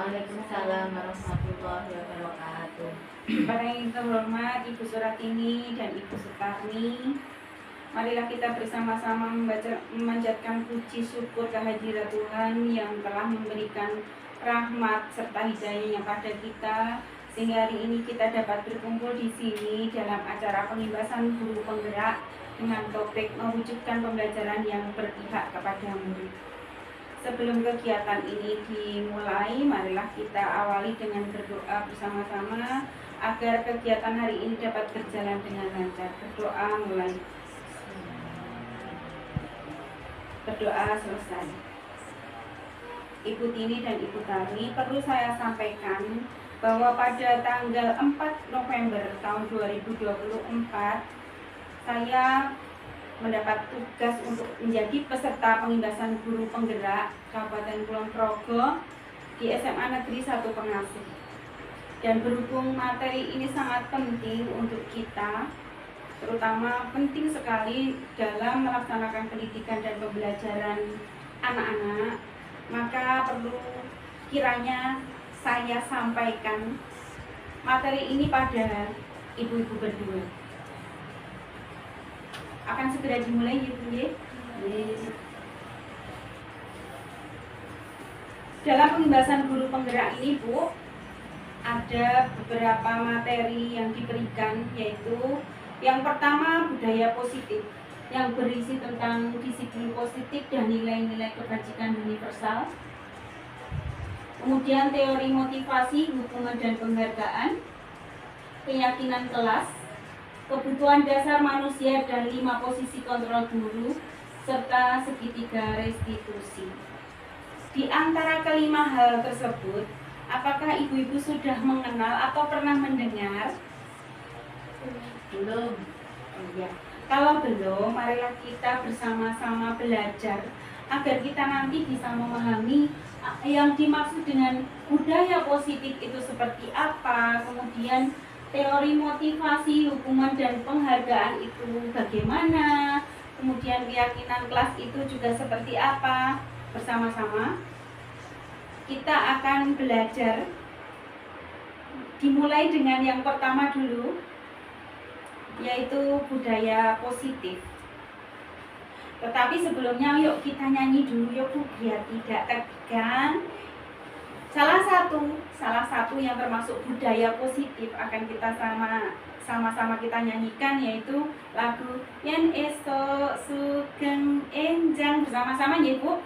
Waalaikumsalam warahmatullahi wabarakatuh. Para yang terhormat Ibu Suratini dan Ibu Sukarni, marilah kita bersama-sama memanjatkan puji syukur kehadirat Tuhan yang telah memberikan rahmat serta hidayahnya pada kita, sehingga hari ini kita dapat berkumpul di sini dalam acara pengibasan guru penggerak dengan topik mewujudkan pembelajaran yang berpihak kepada murid. Sebelum kegiatan ini dimulai, marilah kita awali dengan berdoa bersama-sama agar kegiatan hari ini dapat berjalan dengan lancar. Berdoa mulai. Berdoa selesai. Ibu Tini dan Ibu Tari, perlu saya sampaikan bahwa pada tanggal 4 November tahun 2024 saya mendapat tugas untuk menjadi peserta pengibasan guru penggerak Kabupaten Kulon Progo di SMA Negeri 1 Pengasih. Dan berhubung materi ini sangat penting untuk kita, terutama penting sekali dalam melaksanakan pendidikan dan pembelajaran anak-anak, maka perlu kiranya saya sampaikan materi ini pada ibu-ibu berdua. Akan segera dimulai ya Bu. Dalam pengibasan guru penggerak ini Bu, ada beberapa materi yang diberikan, yaitu yang pertama budaya positif yang berisi tentang disiplin positif dan nilai-nilai kebajikan universal. Kemudian teori motivasi, hubungan dan penghargaan, keyakinan kelas, kebutuhan dasar manusia dan 5 posisi kontrol guru, serta segitiga restitusi. Di antara kelima hal tersebut, apakah ibu-ibu sudah mengenal atau pernah mendengar? Belum. Oh, ya. Kalau belum, marilah kita bersama-sama belajar agar kita nanti bisa memahami yang dimaksud dengan budaya positif itu seperti apa, kemudian teori motivasi, hubungan dan penghargaan itu bagaimana, kemudian keyakinan kelas itu juga seperti apa. Bersama-sama kita akan belajar. Dimulai dengan yang pertama dulu, yaitu budaya positif. Tetapi sebelumnya yuk kita nyanyi dulu yuk Bu, biar tidak tegang. Salah satu yang termasuk budaya positif akan kita sama-sama kita nyanyikan, yaitu lagu Yen Esok Sugeng Enjang. Bersama-sama ya Bu.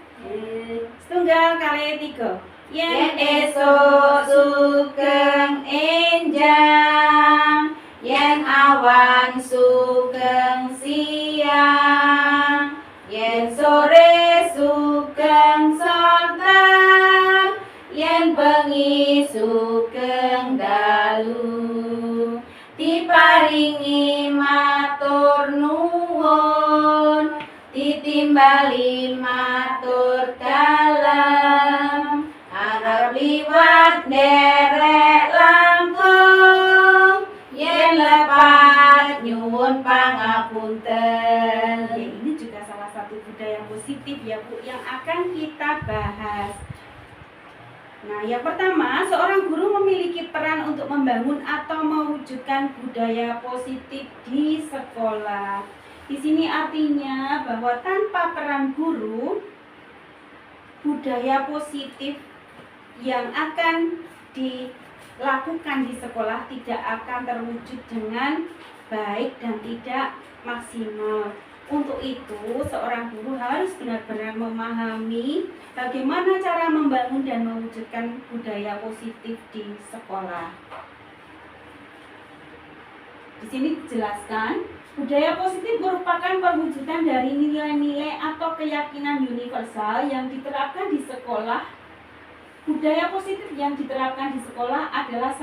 Setunggal kali 3. Yen esok sugeng enjang, yen awan sugeng siang, yen sore sugeng sonten, yen bengi sugeng dalu, diparingi matur nuwun, ditimbali matur dalem, arep liwat nderek langkung, yen lepat nyuwun pangapunten. Ya, ini juga salah satu budaya positif ya Bu yang akan kita bahas. Nah, yang pertama, seorang guru memiliki peran untuk membangun atau mewujudkan budaya positif di sekolah. Di sini artinya bahwa tanpa peran guru, budaya positif yang akan dilakukan di sekolah tidak akan terwujud dengan baik dan tidak maksimal. Untuk itu, seorang guru harus benar-benar memahami bagaimana cara membangun dan mewujudkan budaya positif di sekolah. Di sini dijelaskan, budaya positif merupakan perwujudan dari nilai-nilai atau keyakinan universal yang diterapkan di sekolah. Budaya positif yang diterapkan di sekolah adalah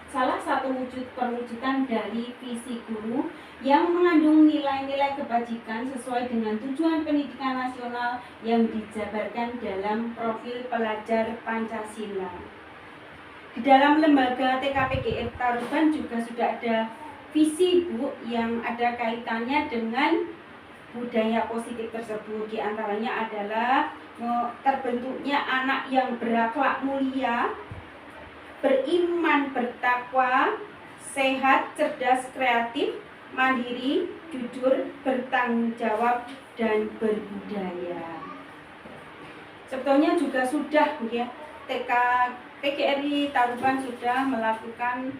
salah satu perwujudan dari visi guru yang mengandung nilai-nilai kebajikan sesuai dengan tujuan pendidikan nasional yang dijabarkan dalam profil pelajar Pancasila. Di dalam lembaga TKPGR Taruban juga sudah ada visi Bu yang ada kaitannya dengan budaya positif tersebut. Di antaranya adalah terbentuknya anak yang berakhlak mulia, beriman, bertakwa, sehat, cerdas, kreatif, mandiri, jujur, bertanggung jawab, dan berbudaya. Sebetulnya juga sudah ya, TK PGRI Taruban sudah melakukan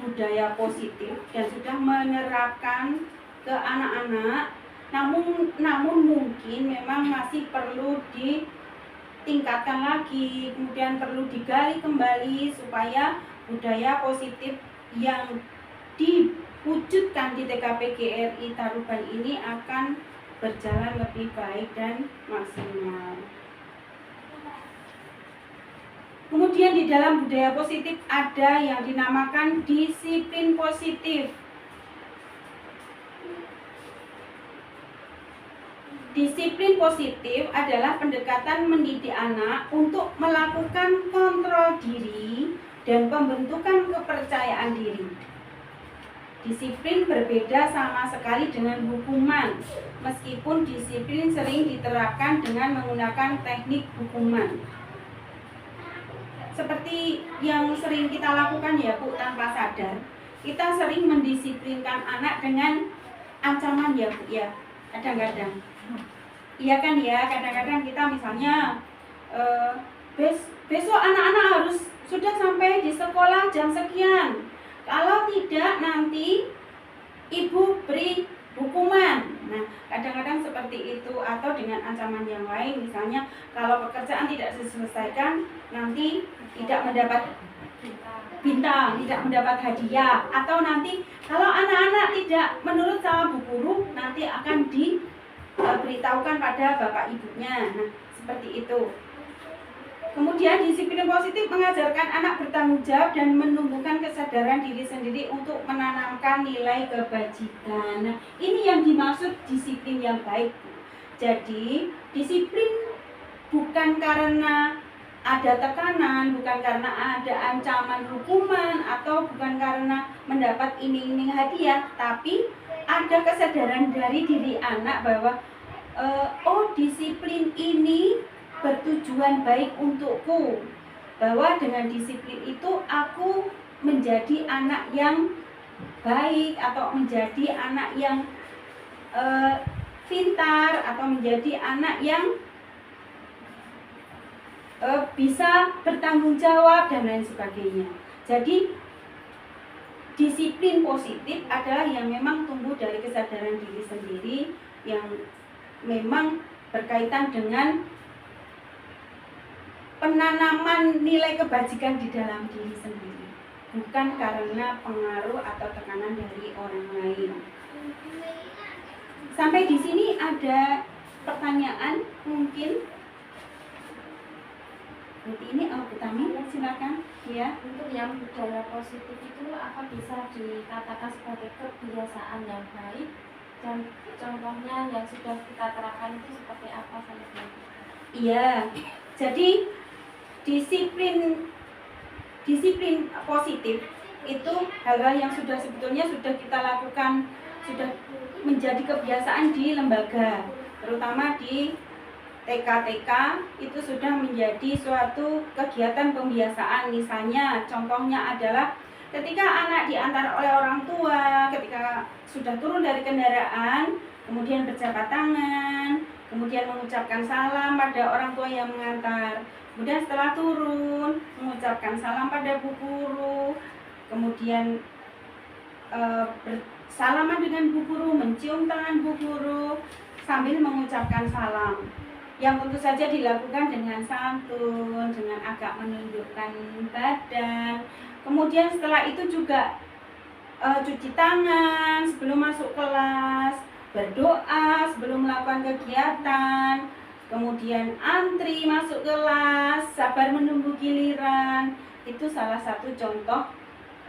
budaya positif dan sudah menerapkan ke anak-anak. Namun mungkin memang masih perlu ditingkatkan lagi, kemudian perlu digali kembali supaya budaya positif yang diwujudkan di TK PGRI Taruban ini akan berjalan lebih baik dan maksimal. Kemudian di dalam budaya positif ada yang dinamakan disiplin positif. Disiplin positif adalah pendekatan mendidik anak untuk melakukan kontrol diri dan pembentukan kepercayaan diri. Disiplin berbeda sama sekali dengan hukuman, meskipun disiplin sering diterapkan dengan menggunakan teknik hukuman. Seperti yang sering kita lakukan ya Bu, tanpa sadar, kita sering mendisiplinkan anak dengan ancaman ya Bu ya, kadang-kadang. Iya kan ya, kadang-kadang kita misalnya besok anak-anak harus sudah sampai di sekolah jam sekian. Kalau tidak nanti ibu beri hukuman. Nah, kadang-kadang seperti itu, atau dengan ancaman yang lain, misalnya kalau pekerjaan tidak diselesaikan nanti tidak mendapat bintang, tidak mendapat hadiah, atau nanti kalau anak-anak tidak menurut sama bu guru nanti akan diberitahukan pada bapak ibunya. Nah, seperti itu. Kemudian disiplin positif mengajarkan anak bertanggung jawab dan menumbuhkan kesadaran diri sendiri untuk menanamkan nilai kebajikan. Nah, ini yang dimaksud disiplin yang baik. Jadi, disiplin bukan karena ada tekanan, bukan karena ada ancaman hukuman, atau bukan karena mendapat iming-iming hadiah, tapi ada kesadaran dari diri anak bahwa disiplin ini bertujuan baik untukku, bahwa dengan disiplin itu aku menjadi anak yang baik, atau menjadi anak yang pintar, atau menjadi anak yang bisa bertanggung jawab dan lain sebagainya. Jadi disiplin positif adalah yang memang tumbuh dari kesadaran diri sendiri, yang memang berkaitan dengan penanaman nilai kebajikan di dalam diri sendiri, bukan karena pengaruh atau tekanan dari orang lain. Sampai di sini ada pertanyaan mungkin? Berarti ini Bu Tami, silakan. Ya. Untuk yang budaya positif itu apa bisa dikatakan sebagai kebiasaan yang baik, dan contohnya yang sudah kita terapkan itu seperti apa saja? Iya. Jadi disiplin positif itu hal-hal yang sebetulnya sudah kita lakukan, sudah menjadi kebiasaan di lembaga, terutama di TK itu sudah menjadi suatu kegiatan pembiasaan. Misalnya contohnya adalah ketika anak diantar oleh orang tua, ketika sudah turun dari kendaraan, kemudian berjabat tangan, kemudian mengucapkan salam pada orang tua yang mengantar. Kemudian setelah turun, mengucapkan salam pada bu guru, kemudian bersalaman dengan bu guru, mencium tangan bu guru sambil mengucapkan salam. Yang tentu saja dilakukan dengan santun, dengan agak menundukkan badan. Kemudian setelah itu juga cuci tangan sebelum masuk kelas, berdoa sebelum melakukan kegiatan, kemudian antri masuk kelas, sabar menunggu giliran. Itu salah satu contoh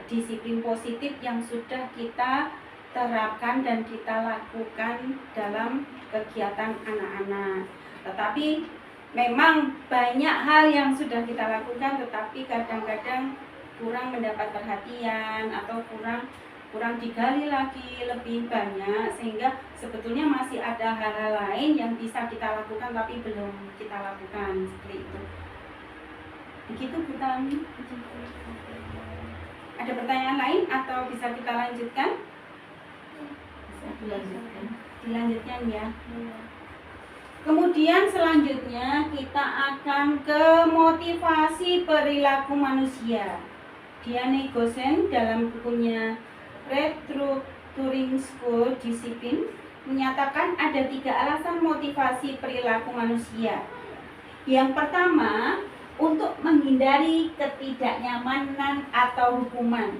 disiplin positif yang sudah kita terapkan dan kita lakukan dalam kegiatan anak-anak. Tetapi memang banyak hal yang sudah kita lakukan, tetapi kadang-kadang kurang mendapat perhatian atau kurang digali lagi lebih banyak, sehingga sebetulnya masih ada hal-hal lain yang bisa kita lakukan tapi belum kita lakukan, seperti itu. Begitu Bu Tami. Ada pertanyaan lain atau bisa kita lanjutkan? Bisa dilanjutkan. Dilanjutkan ya. Kemudian selanjutnya kita akan ke motivasi perilaku manusia. Diane Gosen dalam bukunya Restructuring School Discipline menyatakan ada 3 alasan motivasi perilaku manusia. Yang pertama, untuk menghindari ketidaknyamanan atau hukuman.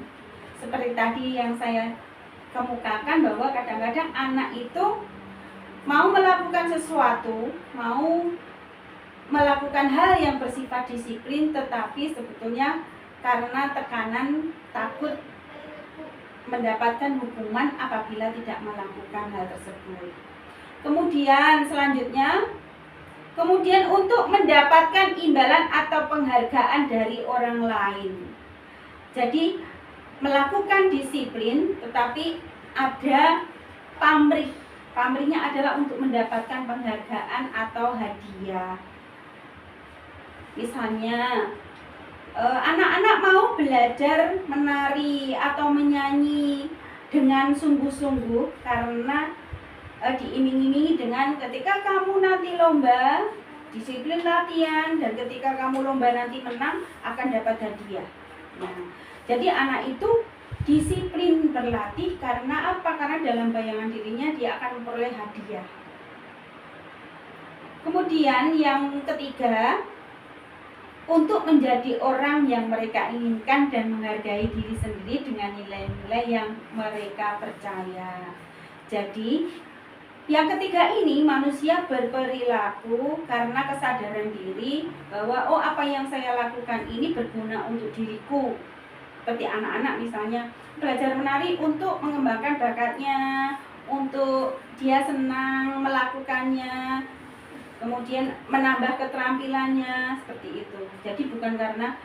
Seperti tadi yang saya kemukakan bahwa kadang-kadang anak itu mau melakukan sesuatu, mau melakukan hal yang bersifat disiplin, tetapi sebetulnya karena tekanan takut mendapatkan hukuman apabila tidak melakukan hal tersebut. Kemudian selanjutnya, untuk mendapatkan imbalan atau penghargaan dari orang lain. Jadi melakukan disiplin tetapi ada pamrih. Pamrihnya adalah untuk mendapatkan penghargaan atau hadiah. Misalnya anak-anak mau belajar menari atau menyanyi dengan sungguh-sungguh karena diiming-imingi dengan ketika kamu nanti lomba disiplin latihan dan ketika kamu lomba nanti menang akan dapat hadiah. Nah, jadi anak itu disiplin berlatih karena apa? Karena dalam bayangan dirinya dia akan memperoleh hadiah. Kemudian yang ketiga, untuk menjadi orang yang mereka inginkan dan menghargai diri sendiri dengan nilai-nilai yang mereka percaya. Jadi yang ketiga ini manusia berperilaku karena kesadaran diri bahwa apa yang saya lakukan ini berguna untuk diriku. Seperti anak-anak misalnya belajar menari untuk mengembangkan bakatnya, untuk dia senang melakukannya, kemudian menambah keterampilannya, seperti itu. Jadi bukan karena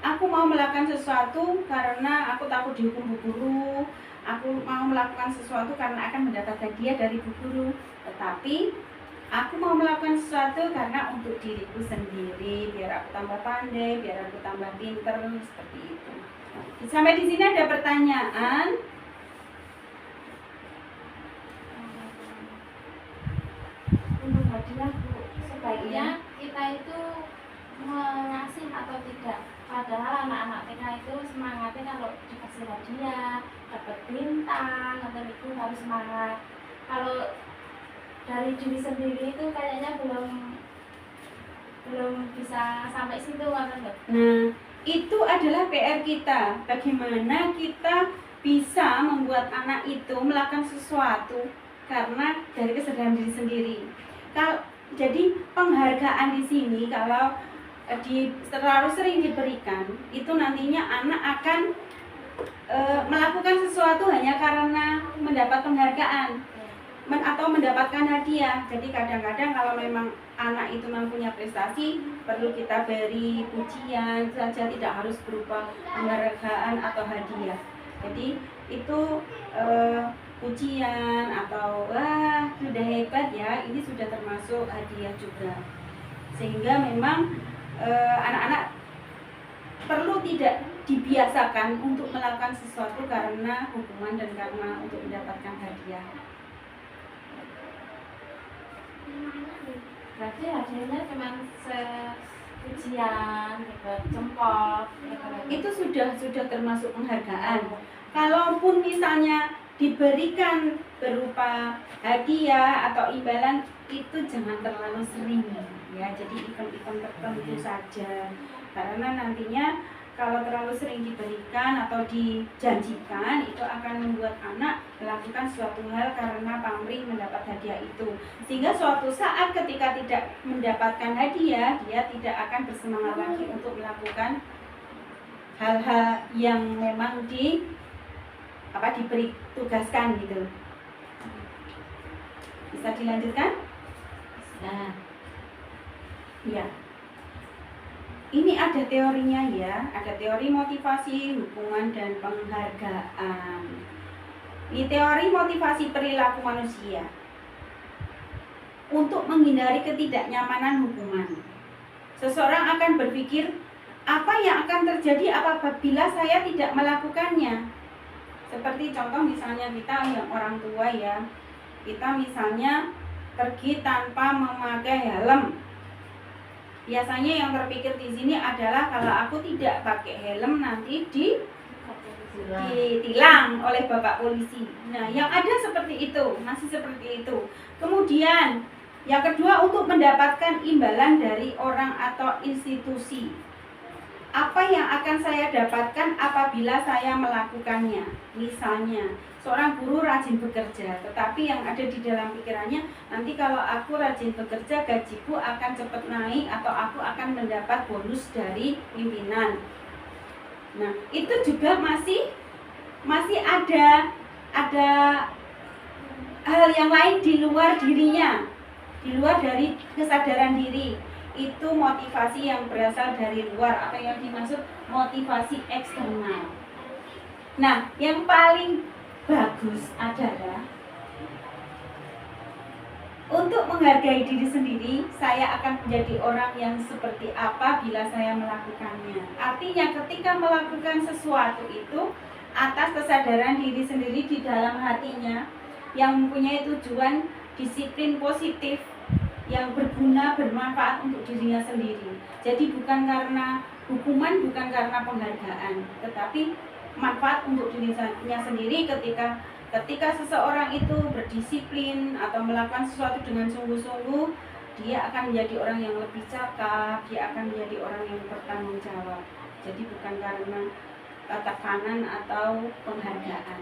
aku mau melakukan sesuatu karena aku takut dihukum bu guru, aku mau melakukan sesuatu karena akan mendapat hadiah dari bu guru, tetapi aku mau melakukan sesuatu karena untuk diriku sendiri, biar aku tambah pandai, biar aku tambah pinter, seperti itu. Sampai di sini ada pertanyaan? Untuk hadiah Bu, sebaiknya kita itu mengasih atau tidak? Padahal anak-anak TK itu semangatnya kalau dikasih hadiah, dapat bintang, atau itu harus semangat. Kalau dari diri sendiri itu kayaknya belum bisa sampai situ kan? Nah, itu adalah PR kita. Bagaimana kita bisa membuat anak itu melakukan sesuatu karena dari kesadaran diri sendiri. Jadi penghargaan di sini kalau terlalu sering diberikan, itu nantinya anak akan melakukan sesuatu hanya karena mendapat penghargaan atau mendapatkan hadiah. Jadi kadang-kadang kalau memang anak itu mempunyai prestasi, perlu kita beri pujian saja, tidak harus berupa penghargaan atau hadiah. Jadi itu pujian atau wah sudah hebat ya, ini sudah termasuk hadiah juga. Sehingga memang anak-anak perlu tidak dibiasakan untuk melakukan sesuatu karena hukuman dan karena untuk mendapatkan hadiah. Berarti hadiahnya cuma pujian, jempol, itu sudah termasuk penghargaan. Kalaupun misalnya diberikan berupa hadiah atau imbalan, itu jangan terlalu sering ya. Jadi event-event tertentu saja, karena nantinya kalau terlalu sering diberikan atau dijanjikan, itu akan membuat anak melakukan suatu hal karena pamrih mendapat hadiah itu. Sehingga suatu saat ketika tidak mendapatkan hadiah, dia tidak akan bersemangat lagi untuk melakukan hal-hal yang memang diberi tugaskan gitu. Bisa dilanjutkan? Nah, ya. Ini ada teorinya ya, ada teori motivasi, hukuman, dan penghargaan. Ini teori motivasi perilaku manusia untuk menghindari ketidaknyamanan hukuman. Seseorang akan berpikir, apa yang akan terjadi apabila saya tidak melakukannya? Seperti contoh misalnya kita yang orang tua ya, kita misalnya pergi tanpa memakai helm. Biasanya yang terpikir di sini adalah kalau aku tidak pakai helm nanti ditilang oleh bapak polisi. Nah, yang ada seperti itu, masih seperti itu. Kemudian yang kedua, untuk mendapatkan imbalan dari orang atau institusi. Apa yang akan saya dapatkan apabila saya melakukannya? Misalnya, seorang guru rajin bekerja, tetapi yang ada di dalam pikirannya, nanti kalau aku rajin bekerja, gajiku akan cepat naik atau aku akan mendapat bonus dari pimpinan. Nah, itu juga masih ada hal yang lain di luar dirinya, di luar dari kesadaran diri. Itu motivasi yang berasal dari luar, apa yang dimaksud motivasi eksternal. Nah, yang paling bagus adalah untuk menghargai diri sendiri. Saya akan menjadi orang yang seperti apa bila saya melakukannya. Artinya ketika melakukan sesuatu itu atas kesadaran diri sendiri di dalam hatinya, yang mempunyai tujuan disiplin positif yang berguna, bermanfaat untuk dirinya sendiri. Jadi bukan karena hukuman, bukan karena penghargaan, tetapi manfaat untuk dirinya sendiri. Ketika seseorang itu berdisiplin atau melakukan sesuatu dengan sungguh-sungguh, dia akan menjadi orang yang lebih cakap, dia akan menjadi orang yang bertanggung jawab. Jadi bukan karena tekanan atau penghargaan.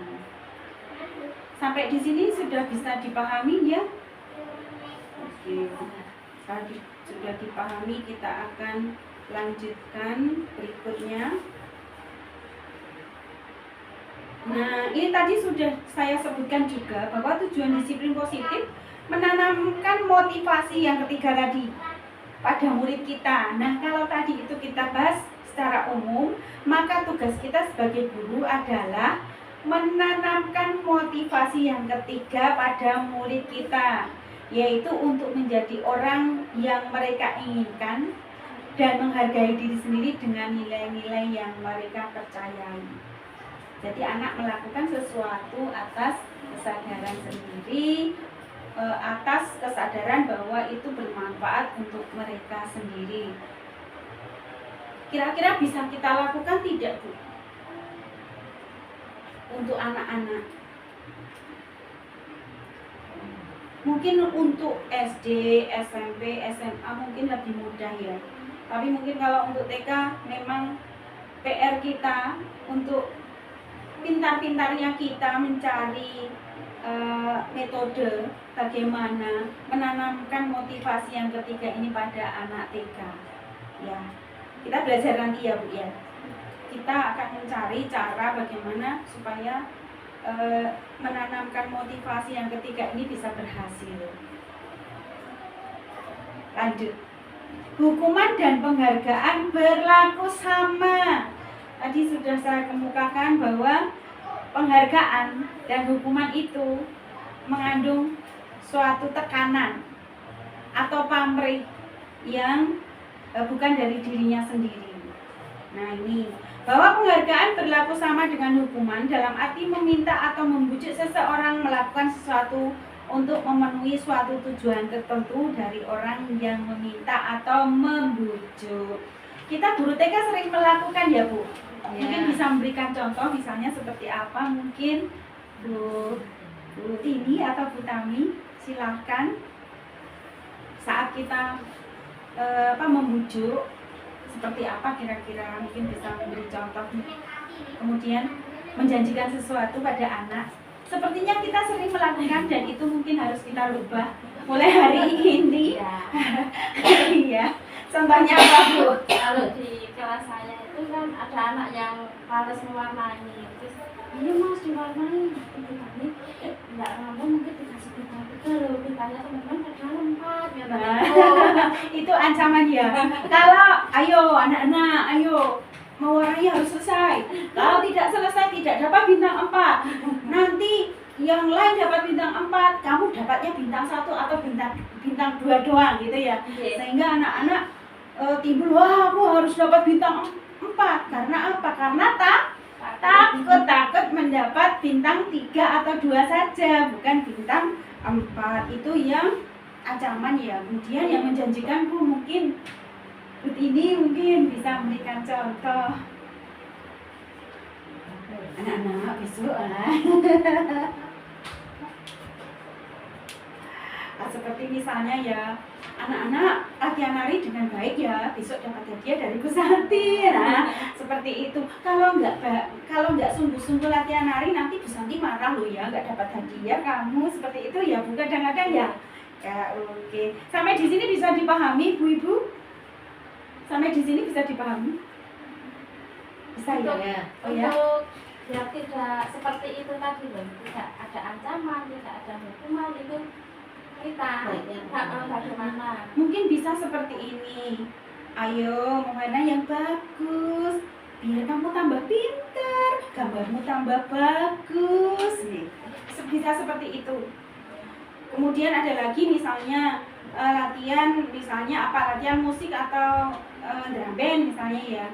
Sampai di sini sudah bisa dipahami ya? Oke, tadi sudah dipahami, kita akan lanjutkan berikutnya. Nah, ini tadi sudah saya sebutkan juga bahwa tujuan disiplin positif menanamkan motivasi yang ketiga tadi pada murid kita. Nah, kalau tadi itu kita bahas secara umum, maka tugas kita sebagai guru adalah menanamkan motivasi yang ketiga pada murid kita, yaitu untuk menjadi orang yang mereka inginkan dan menghargai diri sendiri dengan nilai-nilai yang mereka percayai. Jadi anak melakukan sesuatu atas kesadaran sendiri, atas kesadaran bahwa itu bermanfaat untuk mereka sendiri. Kira-kira bisa kita lakukan tidak, Bu? Untuk anak-anak. Mungkin untuk SD, SMP, SMA mungkin lebih mudah ya. Tapi mungkin kalau untuk TK memang PR kita untuk pintar-pintarnya kita mencari metode bagaimana menanamkan motivasi yang ketiga ini pada anak TK. Ya, kita belajar nanti ya Bu ya. Kita akan mencari cara bagaimana supaya menanamkan motivasi yang ketiga ini bisa berhasil. Lanjut. Hukuman dan penghargaan berlaku sama. Tadi sudah saya kemukakan bahwa penghargaan dan hukuman itu mengandung suatu tekanan atau pamrih yang bukan dari dirinya sendiri. Nah, ini bahwa penghargaan berlaku sama dengan hukuman dalam arti meminta atau membujuk seseorang melakukan sesuatu untuk memenuhi suatu tujuan tertentu dari orang yang meminta atau membujuk. Kita guru TK sering melakukan ya Bu? Ya. Mungkin bisa memberikan contoh misalnya seperti apa, mungkin Bu Tini atau Bu Tami, silahkan. Saat kita membujuk seperti apa kira-kira, mungkin bisa memberi contoh. Kemudian menjanjikan sesuatu pada anak. Sepertinya kita sering melakukan dan itu mungkin harus kita rubah mulai hari ini. Iya. Contohnya apa Bu? Kalau di kelas saya itu kan ada anak yang males mewarnai. Terus, ini Mas diwarnai. Tapi enggak rampung, mungkin dikasih pita loh. Pitanya teman-teman padahal 4 ya. Itu ancaman ya. Kalau ayo anak-anak, ayo mewarnai harus selesai. Kalau tidak selesai tidak dapat bintang 4. Nanti yang lain dapat bintang 4, kamu dapatnya bintang 1 atau bintang 2 doang gitu ya. Sehingga anak-anak timbul, wah aku harus dapat bintang 4. Karena apa? Karena takut mendapat bintang 3 atau 2 saja, bukan bintang 4. Itu yang ancaman ya. Kemudian yang menjanjikan mungkin ini mungkin bisa memberikan contoh. Anak-anak besok seperti misalnya ya, anak-anak latihan nari dengan baik ya, besok dapat hadiah dari Bu Santi. Nah, seperti itu. Kalau nggak sungguh-sungguh latihan nari, nanti Bu Santi marah loh ya, nggak dapat hadiah kamu. Seperti itu ya, Bu, kadang-kadang ya. Ya, oke. Sampai di sini bisa dipahami, Bu Ibu? Sampai di sini bisa dipahami? Bisa ya? Oh ya. Ya tidak seperti itu tadi loh, tidak ada ancaman, tidak ada hukuman, itu kita bagaimana? Mungkin bisa seperti ini. Ayo mewarna yang bagus, biar kamu tambah pintar, gambarmu tambah bagus. Nih, bisa seperti itu. Kemudian ada lagi misalnya latihan, misalnya apa, latihan musik atau drum band misalnya ya.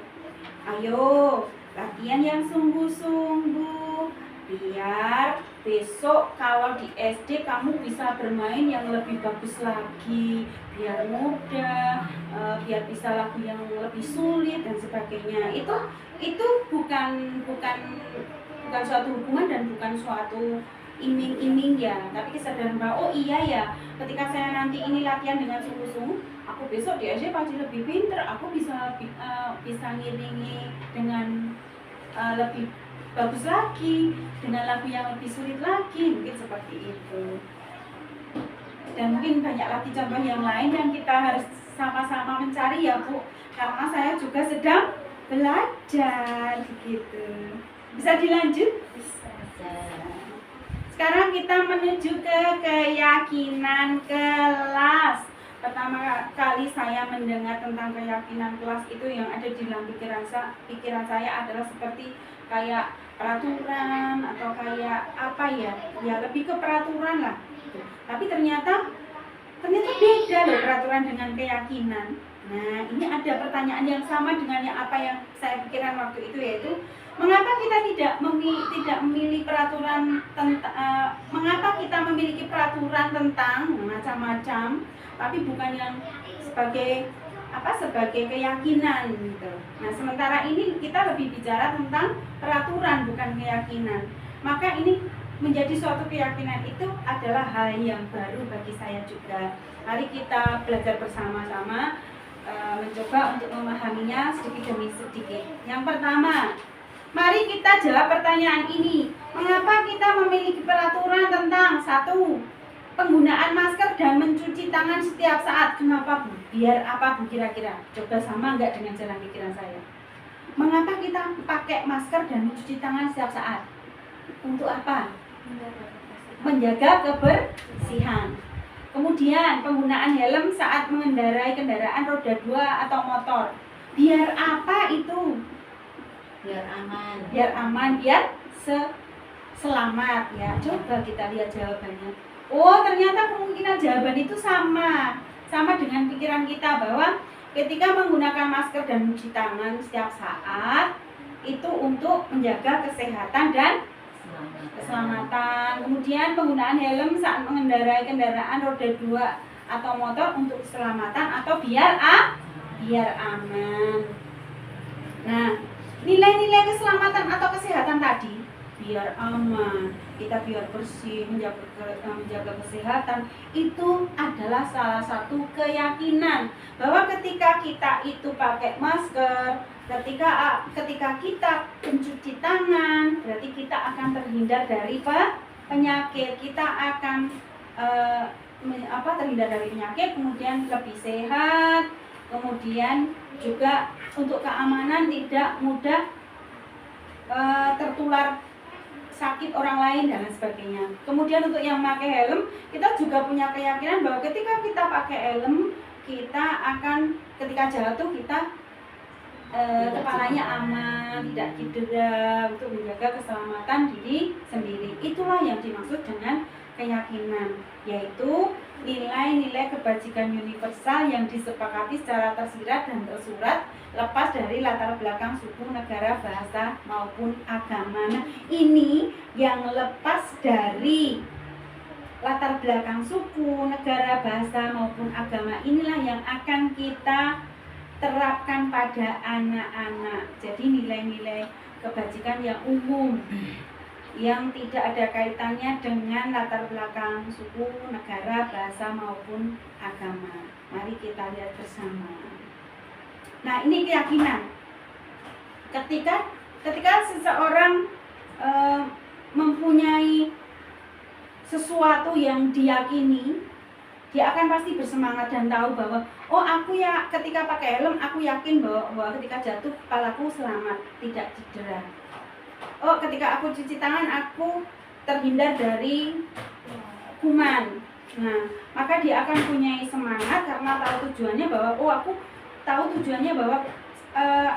Ayo latihan yang sungguh-sungguh, biar besok kalau di SD kamu bisa bermain yang lebih bagus lagi, biar mudah, biar bisa lagu yang lebih sulit dan sebagainya. Itu bukan suatu hukuman dan bukan suatu iming-iming ya, tapi kesadaran bahwa oh iya ya, ketika saya nanti ini latihan dengan sungguh-sungguh, aku besok di SD pasti lebih pinter, aku bisa ngiringi dengan lebih bagus lagi, dengan lagu yang lebih sulit lagi, mungkin seperti itu. Dan mungkin banyak lagi contoh yang lain yang kita harus sama-sama mencari ya Bu, karena saya juga sedang belajar gitu. Bisa dilanjut? Bisa. Sekarang kita menuju ke keyakinan kelas. Pertama kali saya mendengar tentang keyakinan kelas itu yang ada di dalam pikiran saya adalah seperti kayak peraturan atau kayak apa ya, ya lebih ke peraturan lah. Tapi ternyata beda loh peraturan dengan keyakinan. Nah, ini ada pertanyaan yang sama dengan yang apa yang saya pikirkan waktu itu, yaitu mengapa kita tidak memilih peraturan mengapa kita memiliki peraturan tentang macam-macam, tapi bukan yang sebagai keyakinan gitu. Nah, sementara ini kita lebih bicara tentang peraturan bukan keyakinan. Maka ini menjadi suatu keyakinan itu adalah hal yang baru bagi saya juga. Mari kita belajar bersama-sama, mencoba untuk memahaminya sedikit demi sedikit. Yang pertama, mari kita jawab pertanyaan ini. Mengapa kita memiliki peraturan tentang 1. Penggunaan masker dan mencuci tangan setiap saat? Kenapa Bu? Biar apa Bu kira-kira? Coba sama enggak dengan jalan pikiran saya? Mengapa kita pakai masker dan mencuci tangan setiap saat? Untuk apa? Menjaga kebersihan. Kemudian penggunaan helm saat mengendarai kendaraan roda 2 atau motor. Biar apa itu? Biar aman. Biar selamat ya. Coba kita lihat jawabannya. Oh, ternyata kemungkinan jawaban itu sama dengan pikiran kita, bahwa ketika menggunakan masker dan mencuci tangan setiap saat itu untuk menjaga kesehatan dan keselamatan. Kemudian penggunaan helm saat mengendarai kendaraan roda 2 atau motor untuk keselamatan atau biar aman. Nah, nilai-nilai keselamatan atau kesehatan tadi, biar aman, kita biar bersih, menjaga kesehatan, itu adalah salah satu keyakinan bahwa ketika kita itu pakai masker, ketika kita mencuci tangan, berarti kita akan terhindar dari penyakit, kita akan terhindar dari penyakit, kemudian lebih sehat, kemudian juga untuk keamanan tidak mudah tertular sakit orang lain dan lain sebagainya. Kemudian untuk yang pakai helm, kita juga punya keyakinan bahwa ketika kita pakai helm, kita akan ketika jatuh kita kepalanya aman, tidak cedera, untuk menjaga keselamatan diri sendiri. Itulah yang dimaksud dengan keyakinan, yaitu nilai-nilai kebajikan universal yang disepakati secara tersirat dan tersurat lepas dari latar belakang suku, negara, bahasa maupun agama. Nah, ini yang lepas dari latar belakang suku, negara, bahasa maupun agama inilah yang akan kita terapkan pada anak-anak. Jadi nilai-nilai kebajikan yang umum yang tidak ada kaitannya dengan latar belakang suku, negara, bahasa maupun agama. Mari kita lihat bersama. Nah, ini keyakinan. Ketika seseorang mempunyai sesuatu yang diyakini, dia akan pasti bersemangat dan tahu bahwa aku ya ketika pakai helm aku yakin bahwa ketika jatuh kepalaku selamat, tidak cedera. Ketika aku cuci tangan aku terhindar dari kuman. Nah, maka dia akan punya semangat karena tahu tujuannya bahwa aku tahu tujuannya bahwa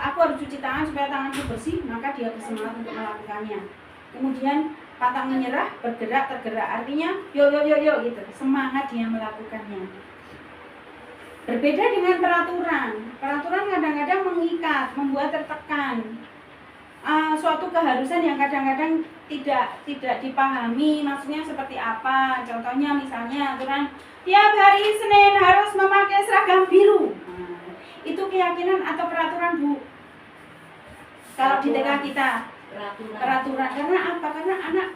aku harus cuci tangan supaya tanganku bersih, maka dia bersemangat untuk melakukannya. Kemudian pantang menyerah, bergerak, tergerak, artinya yo gitu, semangat dia melakukannya. Berbeda dengan peraturan. Peraturan kadang-kadang mengikat, membuat tertekan. Suatu keharusan yang kadang-kadang tidak dipahami maksudnya seperti apa. Contohnya misalnya aturan tiap hari Senin harus memakai seragam biru. Itu keyakinan atau peraturan, Bu? Kalau di TK kita peraturan. Karena apa? Karena anak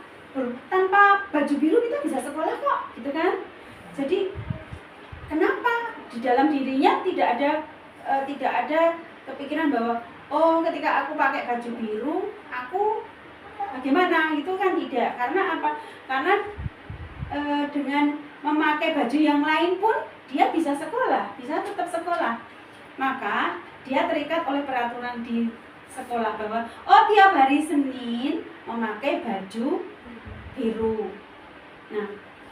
tanpa baju biru kita bisa sekolah kok, gitu kan? Jadi kenapa di dalam dirinya tidak ada kepikiran bahwa ketika aku pakai baju biru aku bagaimana, gitu kan? Tidak. Karena apa? Karena dengan memakai baju yang lain pun dia bisa sekolah, bisa tetap sekolah. Maka dia terikat oleh peraturan di sekolah bahwa tiap hari Senin memakai baju biru. Nah,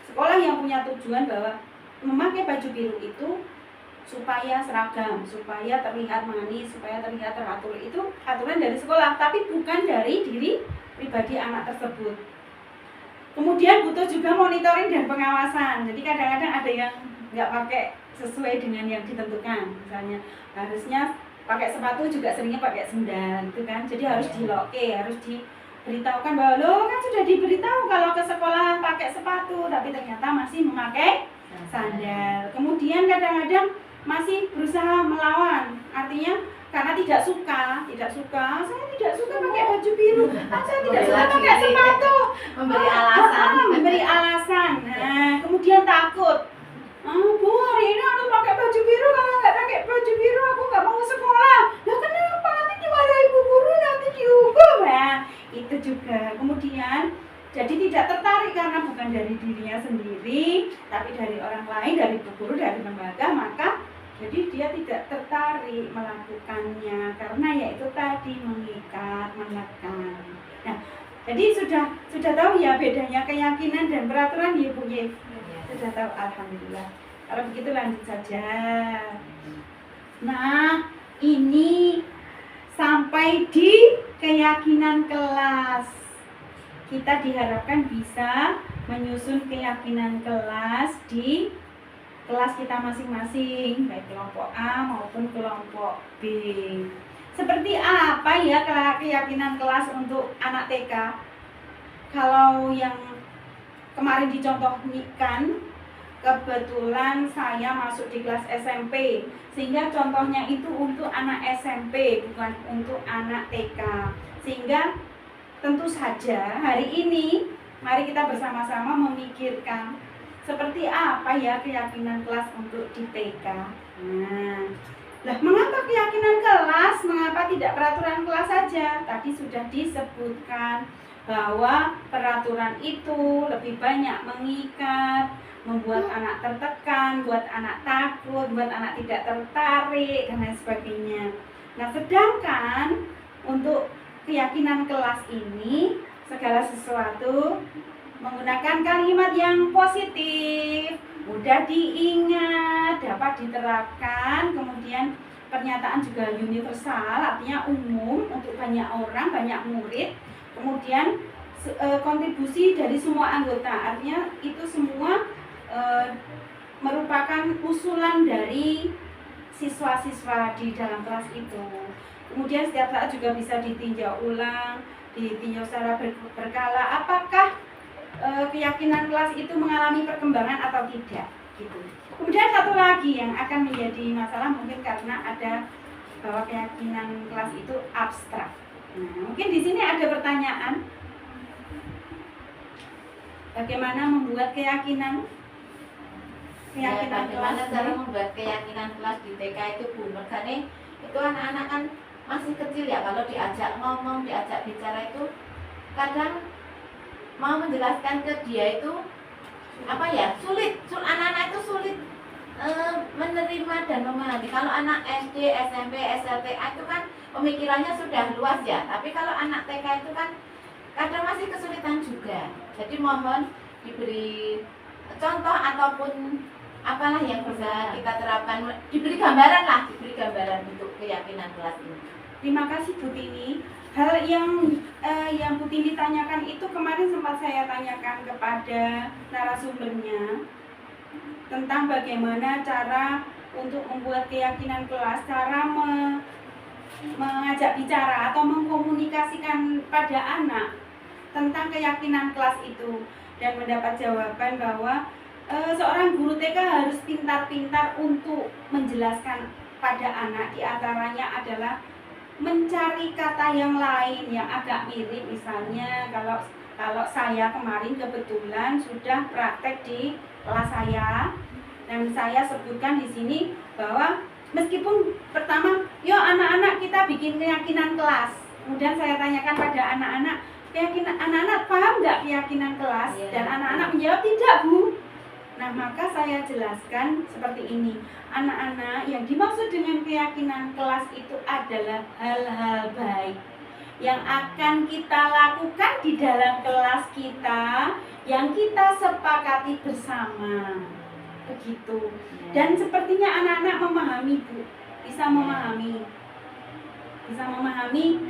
sekolah yang punya tujuan bahwa memakai baju biru itu supaya seragam, supaya terlihat manis, supaya terlihat teratur. Itu aturan dari sekolah, tapi bukan dari diri pribadi anak tersebut. Kemudian butuh juga monitoring dan pengawasan. Jadi kadang-kadang ada yang nggak pakai sesuai dengan yang ditentukan. Misalnya harusnya pakai sepatu juga seringnya pakai sendal, gitu kan? Jadi harus diloke, harus diberitahukan bahwa kan sudah diberitahu kalau ke sekolah pakai sepatu, tapi ternyata masih memakai sandal. Kemudian kadang-kadang masih berusaha melawan, artinya karena tidak suka, saya tidak suka pakai baju biru, saya tidak suka pakai sepatu, memberi alasan. Nah, kemudian takut. Bu, hari ini aku pakai baju biru, kalau nggak pakai baju biru aku nggak mau sekolah. Lah kenapa? Nanti dimarahi ibu guru, nanti dihukum. Nah, itu juga. Kemudian jadi tidak tertarik karena bukan dari dirinya sendiri, tapi dari orang lain, dari ibu guru, dari lembaga, maka jadi dia tidak tertarik melakukannya karena yaitu tadi mengikat, menekan. Nah, jadi sudah tahu ya bedanya keyakinan dan peraturan ya Bu ya. Sudah tahu, alhamdulillah. Kalau begitu lanjut saja. Nah, ini sampai di keyakinan kelas. Kita diharapkan bisa menyusun keyakinan kelas di kelas kita masing-masing, baik kelompok A maupun kelompok B. Seperti apa ya keyakinan kelas untuk anak TK? Kalau yang kemarin dicontohkan, kebetulan saya masuk di kelas SMP, sehingga contohnya itu untuk anak SMP, bukan untuk anak TK. Sehingga tentu saja hari ini mari kita bersama-sama memikirkan seperti apa ya keyakinan kelas untuk di TK. Mengapa keyakinan kelas? Mengapa tidak peraturan kelas saja? Tadi sudah disebutkan bahwa peraturan itu lebih banyak mengikat, membuat anak tertekan, buat anak takut, buat anak tidak tertarik, dan lain sebagainya. Nah, sedangkan untuk keyakinan kelas ini, segala sesuatu menggunakan kalimat yang positif, mudah diingat, dapat diterapkan, kemudian pernyataan juga universal, artinya umum untuk banyak orang, banyak murid. Kemudian kontribusi dari semua anggota, artinya itu semua merupakan usulan dari siswa-siswa di dalam kelas itu. Kemudian setiap saat juga bisa ditinjau ulang, ditinjau secara berkala apakah keyakinan kelas itu mengalami perkembangan atau tidak gitu. Kemudian satu lagi yang akan menjadi masalah mungkin karena ada bahwa keyakinan kelas itu abstrak. Nah, mungkin di sini ada pertanyaan, bagaimana membuat keyakinan bagaimana kelas cara membuat keyakinan kelas di TK itu Bu? Mergane itu anak-anak kan masih kecil ya, kalau diajak ngomong, diajak bicara itu kadang mau menjelaskan ke dia itu sulit. Anak-anak itu sulit menerima dan memahami. Kalau anak SD, SMP, SLTA itu kan pemikirannya sudah luas ya, tapi kalau anak TK itu kan kadang masih kesulitan juga. Jadi mohon diberi contoh ataupun apalah yang bisa kita terapkan, diberi gambaran untuk keyakinan kelas ini. Terima kasih Bu Tini. Hal yang Bu Tini tanyakan itu kemarin sempat saya tanyakan kepada narasumbernya tentang bagaimana cara untuk membuat keyakinan kelas, cara mengajak bicara atau mengkomunikasikan pada anak tentang keyakinan kelas itu, dan mendapat jawaban bahwa seorang guru TK harus pintar-pintar untuk menjelaskan pada anak. Di antaranya adalah mencari kata yang lain yang agak mirip. Misalnya kalau saya kemarin kebetulan sudah praktek di kelas saya, dan saya sebutkan di sini bahwa meskipun pertama, yuk anak-anak kita bikin keyakinan kelas. Kemudian saya tanyakan pada anak-anak, keyakinan anak-anak paham nggak keyakinan kelas? Dan anak-anak menjawab tidak, Bu. Nah, maka saya jelaskan seperti ini. Anak-anak, yang dimaksud dengan keyakinan kelas itu adalah hal-hal baik yang akan kita lakukan di dalam kelas kita, yang kita sepakati bersama. Begitu. Dan sepertinya anak-anak memahami, Bu. Bisa memahami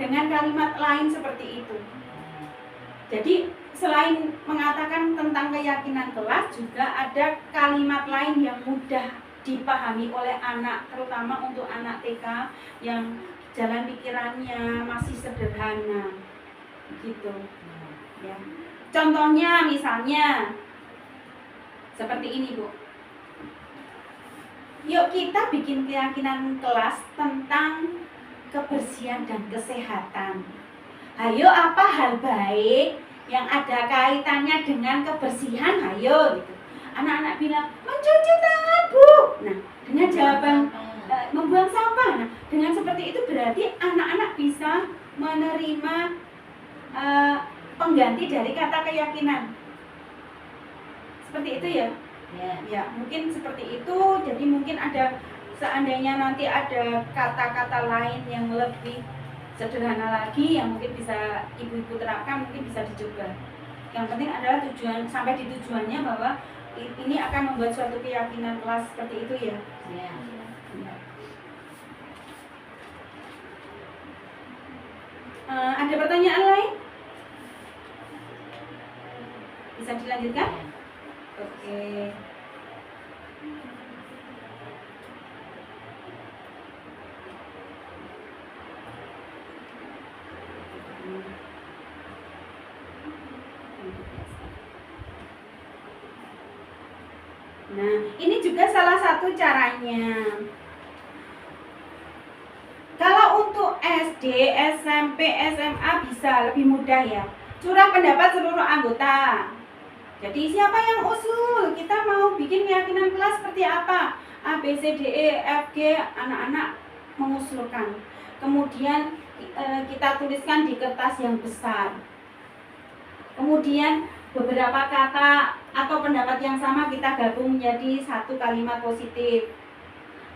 dengan kalimat lain seperti itu. Jadi selain mengatakan tentang keyakinan kelas, juga ada kalimat lain yang mudah dipahami oleh anak, terutama untuk anak TK yang jalan pikirannya masih sederhana gitu ya. Contohnya misalnya seperti ini, Bu. Yuk kita bikin keyakinan kelas tentang kebersihan dan kesehatan. Ayo, apa hal baik yang ada kaitannya dengan kebersihan? Ayo gitu. Anak-anak bilang mencuci tangan, Bu. Nah, dengan jawaban membuang sampah. Nah, dengan seperti itu berarti anak-anak bisa menerima pengganti dari kata keyakinan. Seperti itu ya? Ya, mungkin seperti itu. Jadi mungkin ada, seandainya nanti ada kata-kata lain yang lebih sederhana lagi yang mungkin bisa ibu-ibu terapkan, mungkin bisa dicoba. Yang penting adalah tujuan, sampai di tujuannya bahwa ini akan membuat suatu keyakinan kelas seperti itu ya. Ya. Ada pertanyaan lain? Bisa dilanjutkan? Oke. Nah, ini juga salah satu caranya. Kalau untuk SD, SMP, SMA bisa lebih mudah ya. Curah pendapat seluruh anggota. Jadi siapa yang usul? Kita mau bikin keyakinan kelas seperti apa? A, B, C, D, E, F, G. Anak-anak mengusulkan. Kemudian kita tuliskan di kertas yang besar. Kemudian beberapa kata atau pendapat yang sama kita gabung menjadi satu kalimat positif.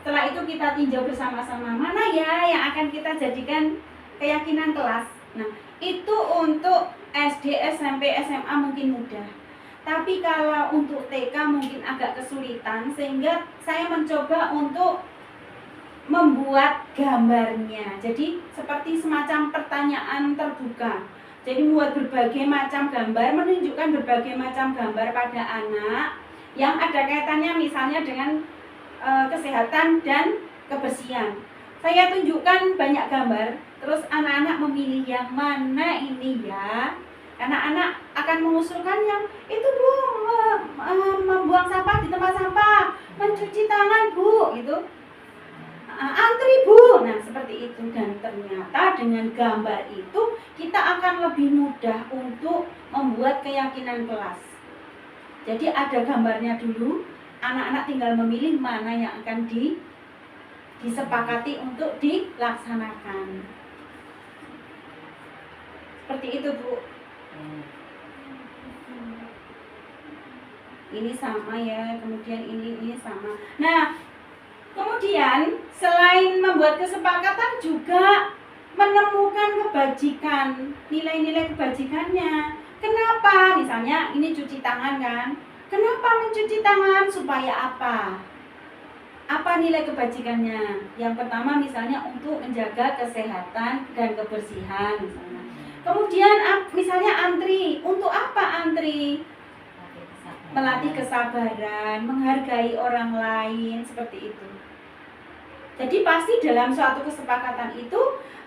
Setelah itu kita tinjau bersama-sama mana ya yang akan kita jadikan keyakinan kelas. Nah, itu untuk SD, SMP, SMA mungkin mudah. Tapi kalau untuk TK mungkin agak kesulitan, sehingga saya mencoba untuk membuat gambarnya. Jadi seperti semacam pertanyaan terbuka. Jadi membuat berbagai macam gambar, menunjukkan berbagai macam gambar pada anak yang ada kaitannya misalnya dengan kesehatan dan kebersihan. Saya tunjukkan banyak gambar, terus anak-anak memilih yang mana ini ya. Anak-anak akan mengusulkan yang itu Bu, membuang sampah di tempat sampah, mencuci tangan Bu, gitu. Antri Bu. Nah, seperti itu. Dan ternyata dengan gambar itu kita akan lebih mudah untuk membuat keyakinan kelas. Jadi ada gambarnya dulu, anak-anak tinggal memilih mana yang akan disepakati untuk dilaksanakan. Seperti itu Bu. Ini sama ya, kemudian ini sama. Nah, kemudian selain membuat kesepakatan juga menemukan kebajikan, nilai-nilai kebajikannya. Kenapa? Misalnya ini cuci tangan kan. Kenapa mencuci tangan? Supaya apa? Apa nilai kebajikannya? Yang pertama misalnya untuk menjaga kesehatan dan kebersihan misalnya. Kemudian misalnya antri. Untuk apa antri? Melatih kesabaran, menghargai orang lain, seperti itu. Jadi pasti dalam suatu kesepakatan itu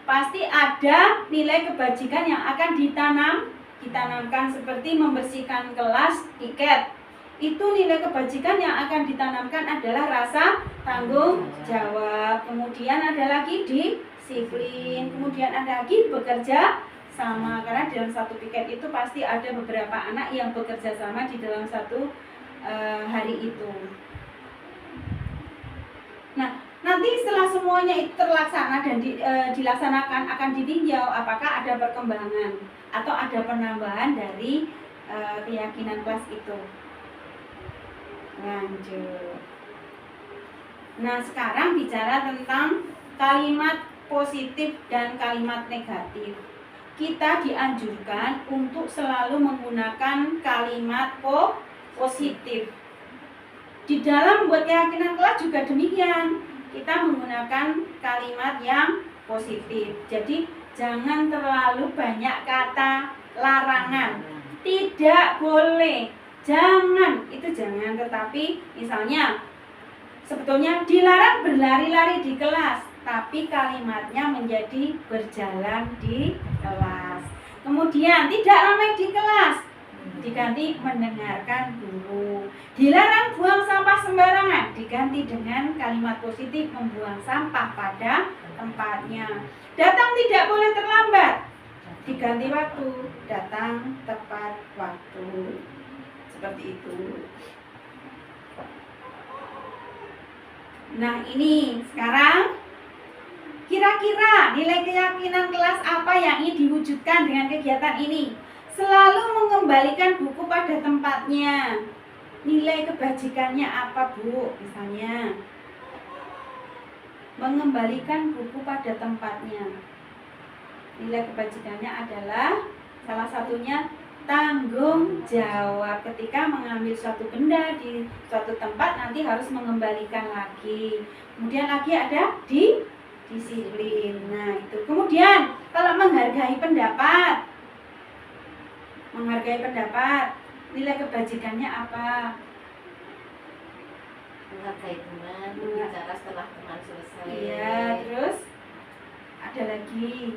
pasti ada nilai kebajikan yang akan ditanamkan, seperti membersihkan kelas, tiket. Itu nilai kebajikan yang akan ditanamkan adalah rasa tanggung jawab. Kemudian ada lagi disiplin, kemudian ada lagi bekerja sama, karena dalam satu piket itu pasti ada beberapa anak yang bekerja sama di dalam satu hari itu. Nah, nanti setelah semuanya itu terlaksana dan dilaksanakan akan ditinjau apakah ada perkembangan atau ada penambahan dari keyakinan kelas itu. Lanjut. Nah, sekarang bicara tentang kalimat positif dan kalimat negatif. Kita dianjurkan untuk selalu menggunakan kalimat positif. Di dalam membuat keyakinan kelas juga demikian. Kita menggunakan kalimat yang positif. Jadi jangan terlalu banyak kata larangan. Tidak boleh. Jangan, itu jangan. Tetapi misalnya sebetulnya dilarang berlari-lari di kelas, tapi kalimatnya menjadi berjalan di kelas. Kemudian tidak ramai di kelas, diganti mendengarkan guru. Dilarang buang sampah sembarangan, diganti dengan kalimat positif membuang sampah pada tempatnya. Datang tidak boleh terlambat, diganti waktu datang tepat waktu. Seperti itu. Nah, ini sekarang kira-kira nilai keyakinan kelas apa yang ingin diwujudkan dengan kegiatan ini? Selalu mengembalikan buku pada tempatnya. Nilai kebajikannya apa, Bu? Misalnya mengembalikan buku pada tempatnya. Nilai kebajikannya adalah salah satunya tanggung jawab. Ketika mengambil suatu benda di suatu tempat nanti harus mengembalikan lagi. Kemudian lagi ada disiplin. Nah, itu. Kemudian kalau menghargai pendapat, nilai kebajikannya apa? Menghargai teman, berbicara setelah teman selesai. Iya, terus ada lagi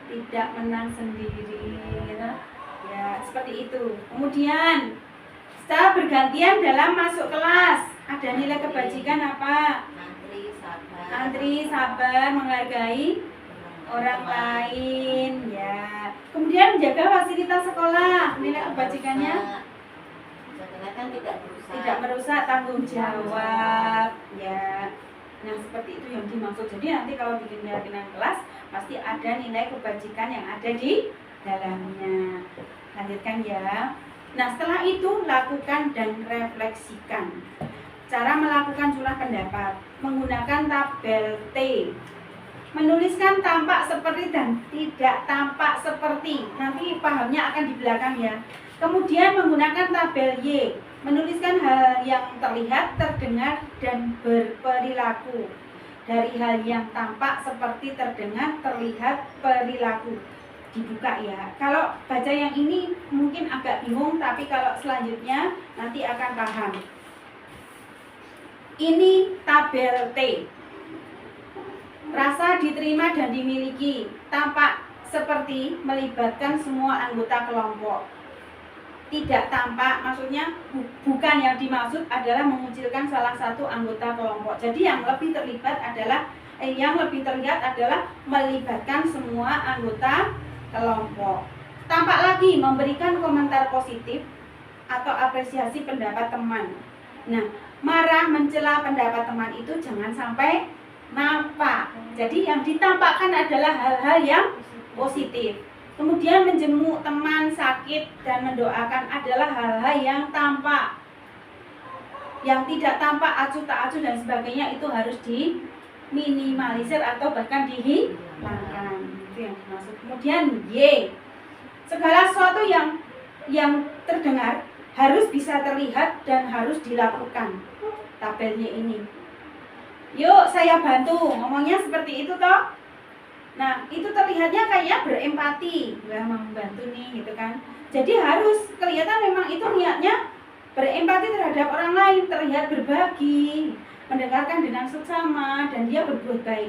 tidak menang sendiri, gitu. Ya, seperti itu. Kemudian setelah bergantian dalam masuk kelas, ada nilai kebajikan apa? Antri, sabar, menghargai orang lain, ya. Kemudian menjaga fasilitas sekolah, nilai kebajikannya kan tidak merusak tanggung jawab, ya. Nah, seperti itu yang dimaksud. Jadi nanti kalau bikin keyakinan kelas pasti ada nilai kebajikan yang ada di dalamnya. Lanjutkan ya. Nah, setelah itu lakukan dan refleksikan. Cara melakukan curah pendapat menggunakan tabel T. Menuliskan tampak seperti dan tidak tampak seperti. Nanti pahamnya akan di belakang ya. Kemudian menggunakan tabel Y. Menuliskan hal yang terlihat, terdengar, dan berperilaku. Dari hal yang tampak seperti terdengar, terlihat, perilaku. dibuka ya. Kalau baca yang ini mungkin agak bingung, tapi kalau selanjutnya nanti akan paham. Ini tabel T. Rasa diterima dan dimiliki, tampak seperti melibatkan semua anggota kelompok. Tidak tampak, maksudnya bukan yang dimaksud adalah mengucilkan salah satu anggota kelompok. Jadi yang lebih terlihat adalah melibatkan semua anggota kelompok. Tampak lagi memberikan komentar positif atau apresiasi pendapat teman. Nah, marah mencela pendapat teman itu jangan sampai nampak. Jadi yang ditampakkan adalah hal-hal yang positif. Kemudian menjenguk teman sakit dan mendoakan adalah hal-hal yang tampak. Yang tidak tampak, acuh tak acuh dan sebagainya itu harus diminimalisir atau bahkan dihilangkan. Itu yang dimaksud. Kemudian Y. Segala sesuatu yang terdengar harus bisa terlihat dan harus dilakukan. Tabelnya ini. Yuk saya bantu. Ngomongnya seperti itu toh. Nah, itu terlihatnya kayak berempati, ya membantu nih gitu kan. Jadi harus kelihatan memang itu niatnya berempati terhadap orang lain, terlihat berbagi, mendengarkan dengan seksama dan dia berbuat baik.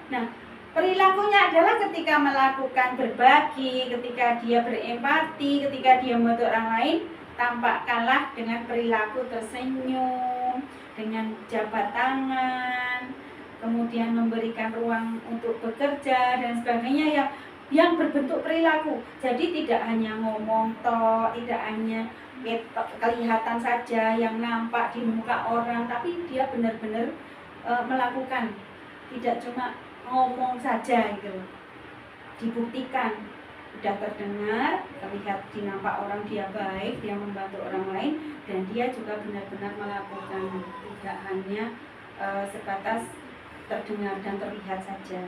Nah, perilakunya adalah ketika melakukan berbagi, ketika dia berempati, ketika dia membantu orang lain, tampakkanlah dengan perilaku tersenyum, dengan jabat tangan, kemudian memberikan ruang untuk bekerja dan sebagainya yang berbentuk perilaku. Jadi tidak hanya ngomong toh, tidak hanya kelihatan saja yang nampak di muka orang, tapi dia benar-benar melakukan, tidak cuma ngomong saja gitu. Dibuktikan, sudah terdengar, terlihat dinampak orang dia baik, dia membantu orang lain, dan dia juga benar-benar melakukan, tidak hanya sebatas terdengar dan terlihat saja.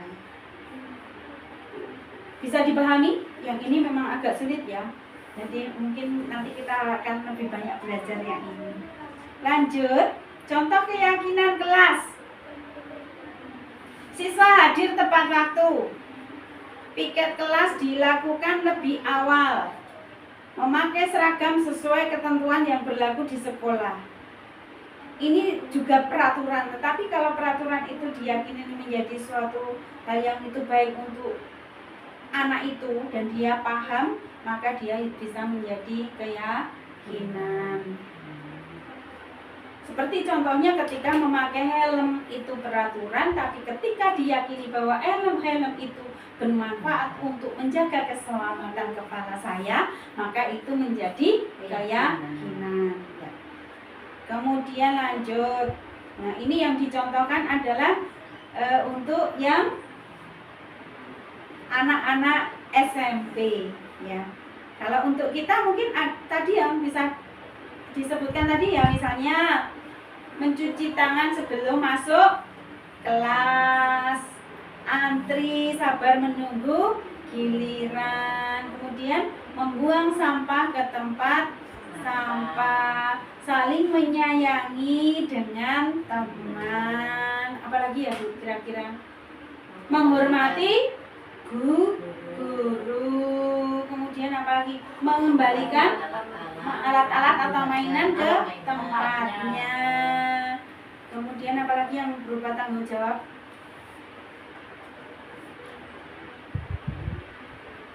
Bisa dipahami? Yang ini memang agak sulit ya. Jadi mungkin nanti kita akan lebih banyak belajar yang ini. Lanjut, contoh keyakinan kelas. Siswa hadir tepat waktu. Piket kelas dilakukan lebih awal. Memakai seragam sesuai ketentuan yang berlaku di sekolah. Ini juga peraturan, tetapi kalau peraturan itu diyakini menjadi suatu hal yang itu baik untuk anak itu dan dia paham, maka dia bisa menjadi keyakinan. Seperti contohnya ketika memakai helm itu peraturan, tapi ketika diyakini bahwa helm itu bermanfaat untuk menjaga keselamatan kepala saya, maka itu menjadi keyakinan. Kemudian lanjut. Nah, ini yang dicontohkan adalah untuk yang anak-anak SMP ya. Kalau untuk kita mungkin tadi yang bisa disebutkan tadi ya, misalnya mencuci tangan sebelum masuk kelas, antri sabar menunggu giliran, kemudian membuang sampah ke tempat sampah, saling menyayangi dengan teman. Apalagi ya Bu, kira-kira? Menghormati guru. Kemudian apalagi? Mengembalikan alat-alat atau mainan ke tempatnya. Kemudian apalagi yang berupa tanggung jawab?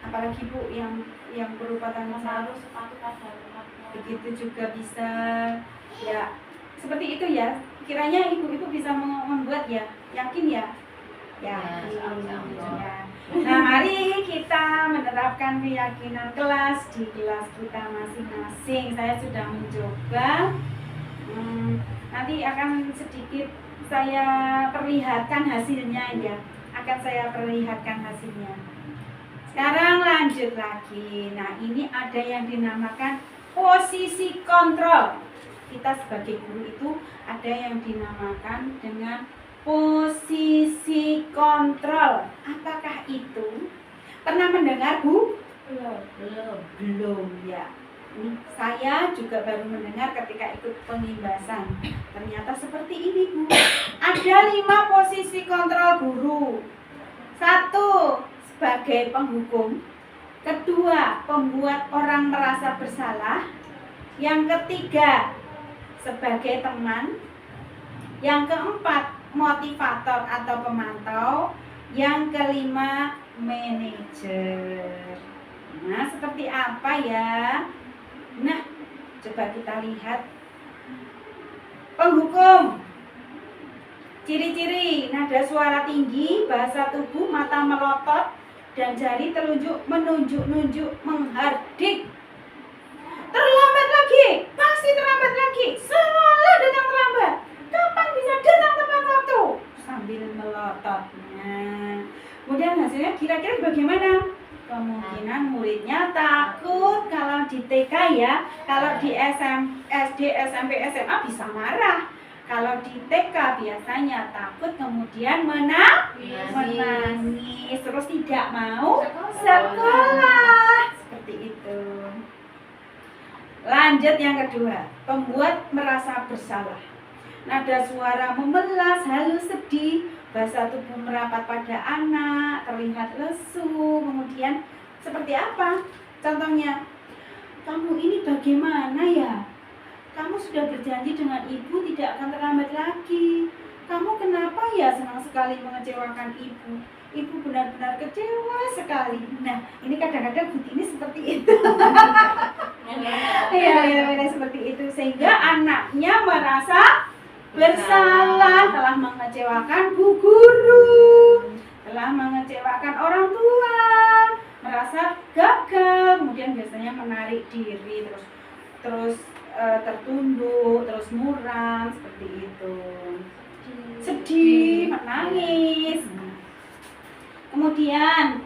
Apalagi Bu yang berupa tanggung jawab? Begitu juga bisa ya, seperti itu ya. Kiranya ibu-ibu bisa membuat ya, yakin ya. Ya. Nah, mari kita menerapkan keyakinan kelas di kelas kita masing-masing. Saya sudah mencoba. Nanti akan sedikit saya perlihatkan hasilnya ya. Akan saya perlihatkan hasilnya. Sekarang lanjut lagi. Nah, ini ada yang dinamakan posisi kontrol. Kita sebagai guru itu ada yang dinamakan dengan posisi kontrol. Apakah itu? Pernah mendengar Bu? Belum ya. Ini saya juga baru mendengar ketika ikut pengimbasan. Ternyata seperti ini Bu. Ada 5 posisi kontrol guru. 1 sebagai penghukum. Kedua, pembuat orang merasa bersalah. Yang ketiga, sebagai teman. Yang keempat, motivator atau pemantau. Yang kelima, manajer. Nah, seperti apa ya? Nah, coba kita lihat. Penghukum. Ciri-ciri: nada suara tinggi, bahasa tubuh, mata melotot, dan jari telunjuk menunjuk-nunjuk, menghardik. Terlambat lagi, pasti terlambat lagi, selalu datang terlambat. Kapan bisa datang tepat waktu? Sambil melotot. Nah, kemudian hasilnya kira-kira bagaimana? Kemungkinan muridnya takut kalau di TK ya, kalau di SD, SMP, SMA bisa marah. Kalau di TK biasanya takut, kemudian menangis, terus tidak mau sekolah. Seperti itu. Lanjut yang kedua, pembuat merasa bersalah. Nada suara memelas, halus, sedih, bahasa tubuh merapat pada anak, terlihat lesu. Kemudian seperti apa? Contohnya, kamu ini bagaimana ya? Kamu sudah berjanji dengan ibu tidak akan terlambat lagi. Kamu kenapa ya senang sekali mengecewakan ibu? Ibu benar-benar kecewa sekali. Nah, ini kadang-kadang Budi ini seperti itu. Iya, seperti itu. Sehingga anaknya merasa bersalah, telah mengecewakan bu guru, telah mengecewakan orang tua, merasa gagal, kemudian biasanya menarik diri, terus tertunduk, terus muram, seperti itu. Sedih, menangis. Kemudian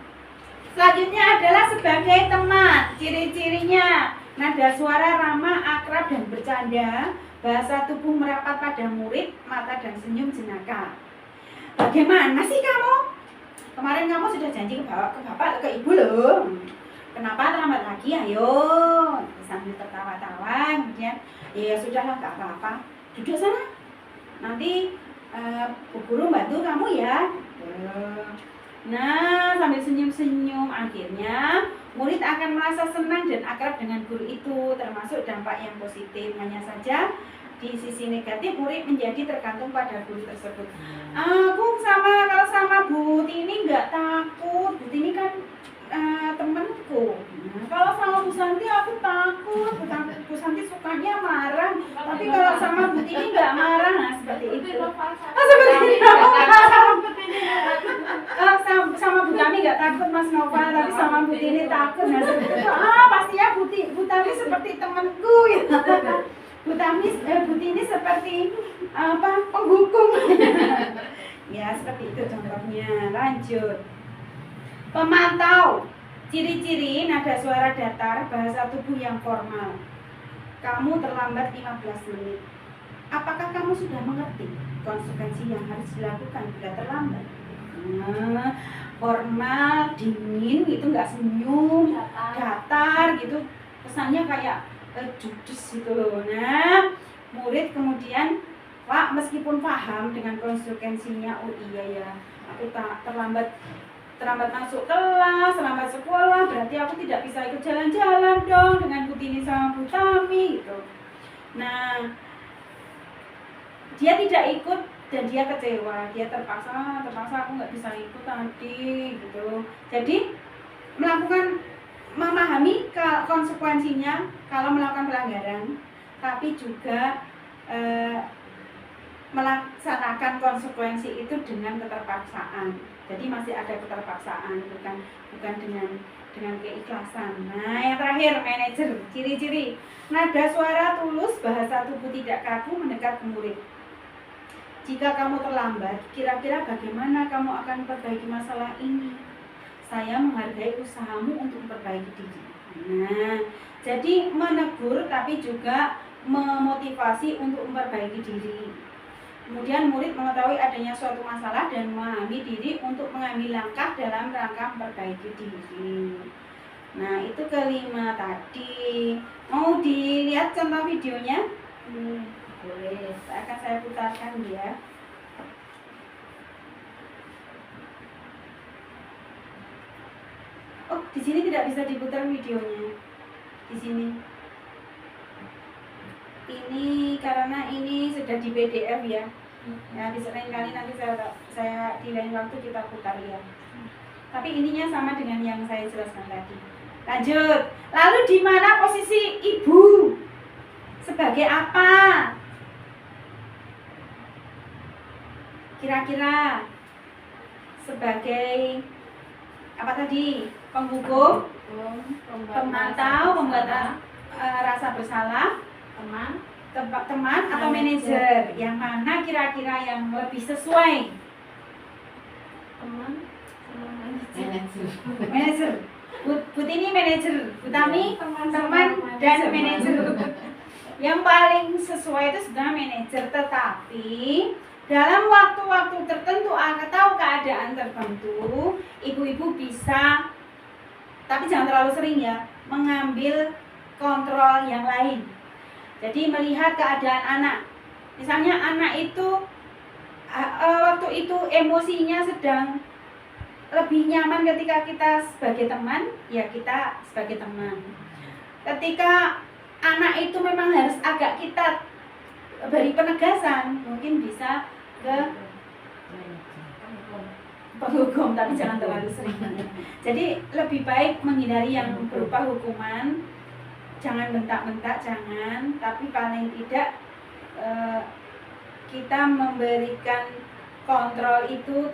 selanjutnya adalah sebagai teman. Ciri-cirinya: nada suara ramah, akrab, dan bercanda. Bahasa tubuh merapat pada murid, mata dan senyum jenaka. Bagaimana sih kamu? Kemarin kamu sudah janji ke bapak, ke ibu loh. Kenapa terlambat lagi? Ayo, sambil tertawa-tawa, kemudian ya sudahlah, nggak apa-apa. Duduk sana. Nanti bu guru bantu kamu ya. Nah, sambil senyum-senyum, akhirnya murid akan merasa senang dan akrab dengan guru itu, termasuk dampak yang positif. Hanya saja di sisi negatif, murid menjadi tergantung pada guru tersebut. Aku kalau sama Bu Tini nggak takut, Bu Tini kan temanku. Nah, kalau sama Bu Santi aku takut, Bu Santi sukanya marah. Tapi kalau sama Bu Tini nggak marah. Nah, seperti itu. Seperti itu. Sama Bu Tami nggak takut Mas Nova, tapi sama Bu Tini takut. Nah, seperti itu. Pastinya Bu Tami seperti temanku ya. Bu Tini seperti penghukum. Ya, seperti itu contohnya. Lanjut. Pemantau. Ciri-ciri: nada suara datar, bahasa tubuh yang formal. Kamu terlambat 15 menit. Apakah kamu sudah mengerti konsekuensi yang harus dilakukan bila terlambat? Formal, dingin gitu, nggak senyum, datar gitu, kesannya kayak judes gitu loh. Nah, murid kemudian Pak, meskipun paham dengan konsekuensinya, oh iya ya, aku terlambat masuk kelas, terlambat sekolah, berarti aku tidak bisa ikut jalan-jalan dong dengan Bu Tini sama Bu Tami gitu. Nah, dia tidak ikut dan dia kecewa, dia terpaksa aku nggak bisa ikut tadi gitu. Jadi memahami konsekuensinya kalau melakukan pelanggaran, tapi juga melaksanakan konsekuensi itu dengan keterpaksaan. Jadi masih ada keterpaksaan, bukan dengan keikhlasan. Nah, yang terakhir, manajer. Ciri-ciri: nada suara tulus, bahasa tubuh tidak kaku, mendekat ke murid. Jika kamu terlambat, kira-kira bagaimana kamu akan memperbaiki masalah ini? Saya menghargai usahamu untuk memperbaiki diri. Nah, jadi menegur tapi juga memotivasi untuk memperbaiki diri. Kemudian murid mengetahui adanya suatu masalah dan memahami diri untuk mengambil langkah dalam rangka memperbaiki diri. Nah, itu kelima tadi. Mau dilihat contoh videonya? Boleh, akan saya putarkan ya. Oh, Di sini tidak bisa diputar videonya. Di sini. Ini karena ini sudah di PDF ya. Ya, bisa lain kali nanti saya di lain waktu kita putar ya. Tapi ininya sama dengan yang saya jelaskan tadi. Lanjut. Lalu di mana posisi ibu? Sebagai apa? Kira-kira sebagai apa tadi? Penghukum, pemantau, pembuat rasa bersalah, teman atau manajer? Yang mana kira-kira yang lebih sesuai? Teman sama manajer. Manajer. Bu ini manajer, Bu Tami Teman dan manajer. Yang paling sesuai itu sebenarnya manajer, tetapi dalam waktu-waktu tertentu atau keadaan tertentu, ibu-ibu bisa, tapi jangan terlalu sering ya, mengambil kontrol yang lain. Jadi melihat keadaan anak. Misalnya anak itu waktu itu emosinya sedang lebih nyaman ketika kita sebagai teman, ya kita sebagai teman. Ketika anak itu memang harus agak kita beri penegasan, mungkin bisa ke penghukum, tapi jangan terlalu sering. Jadi lebih baik menghindari yang berupa hukuman, jangan bentak-bentak, jangan, tapi paling tidak kita memberikan kontrol itu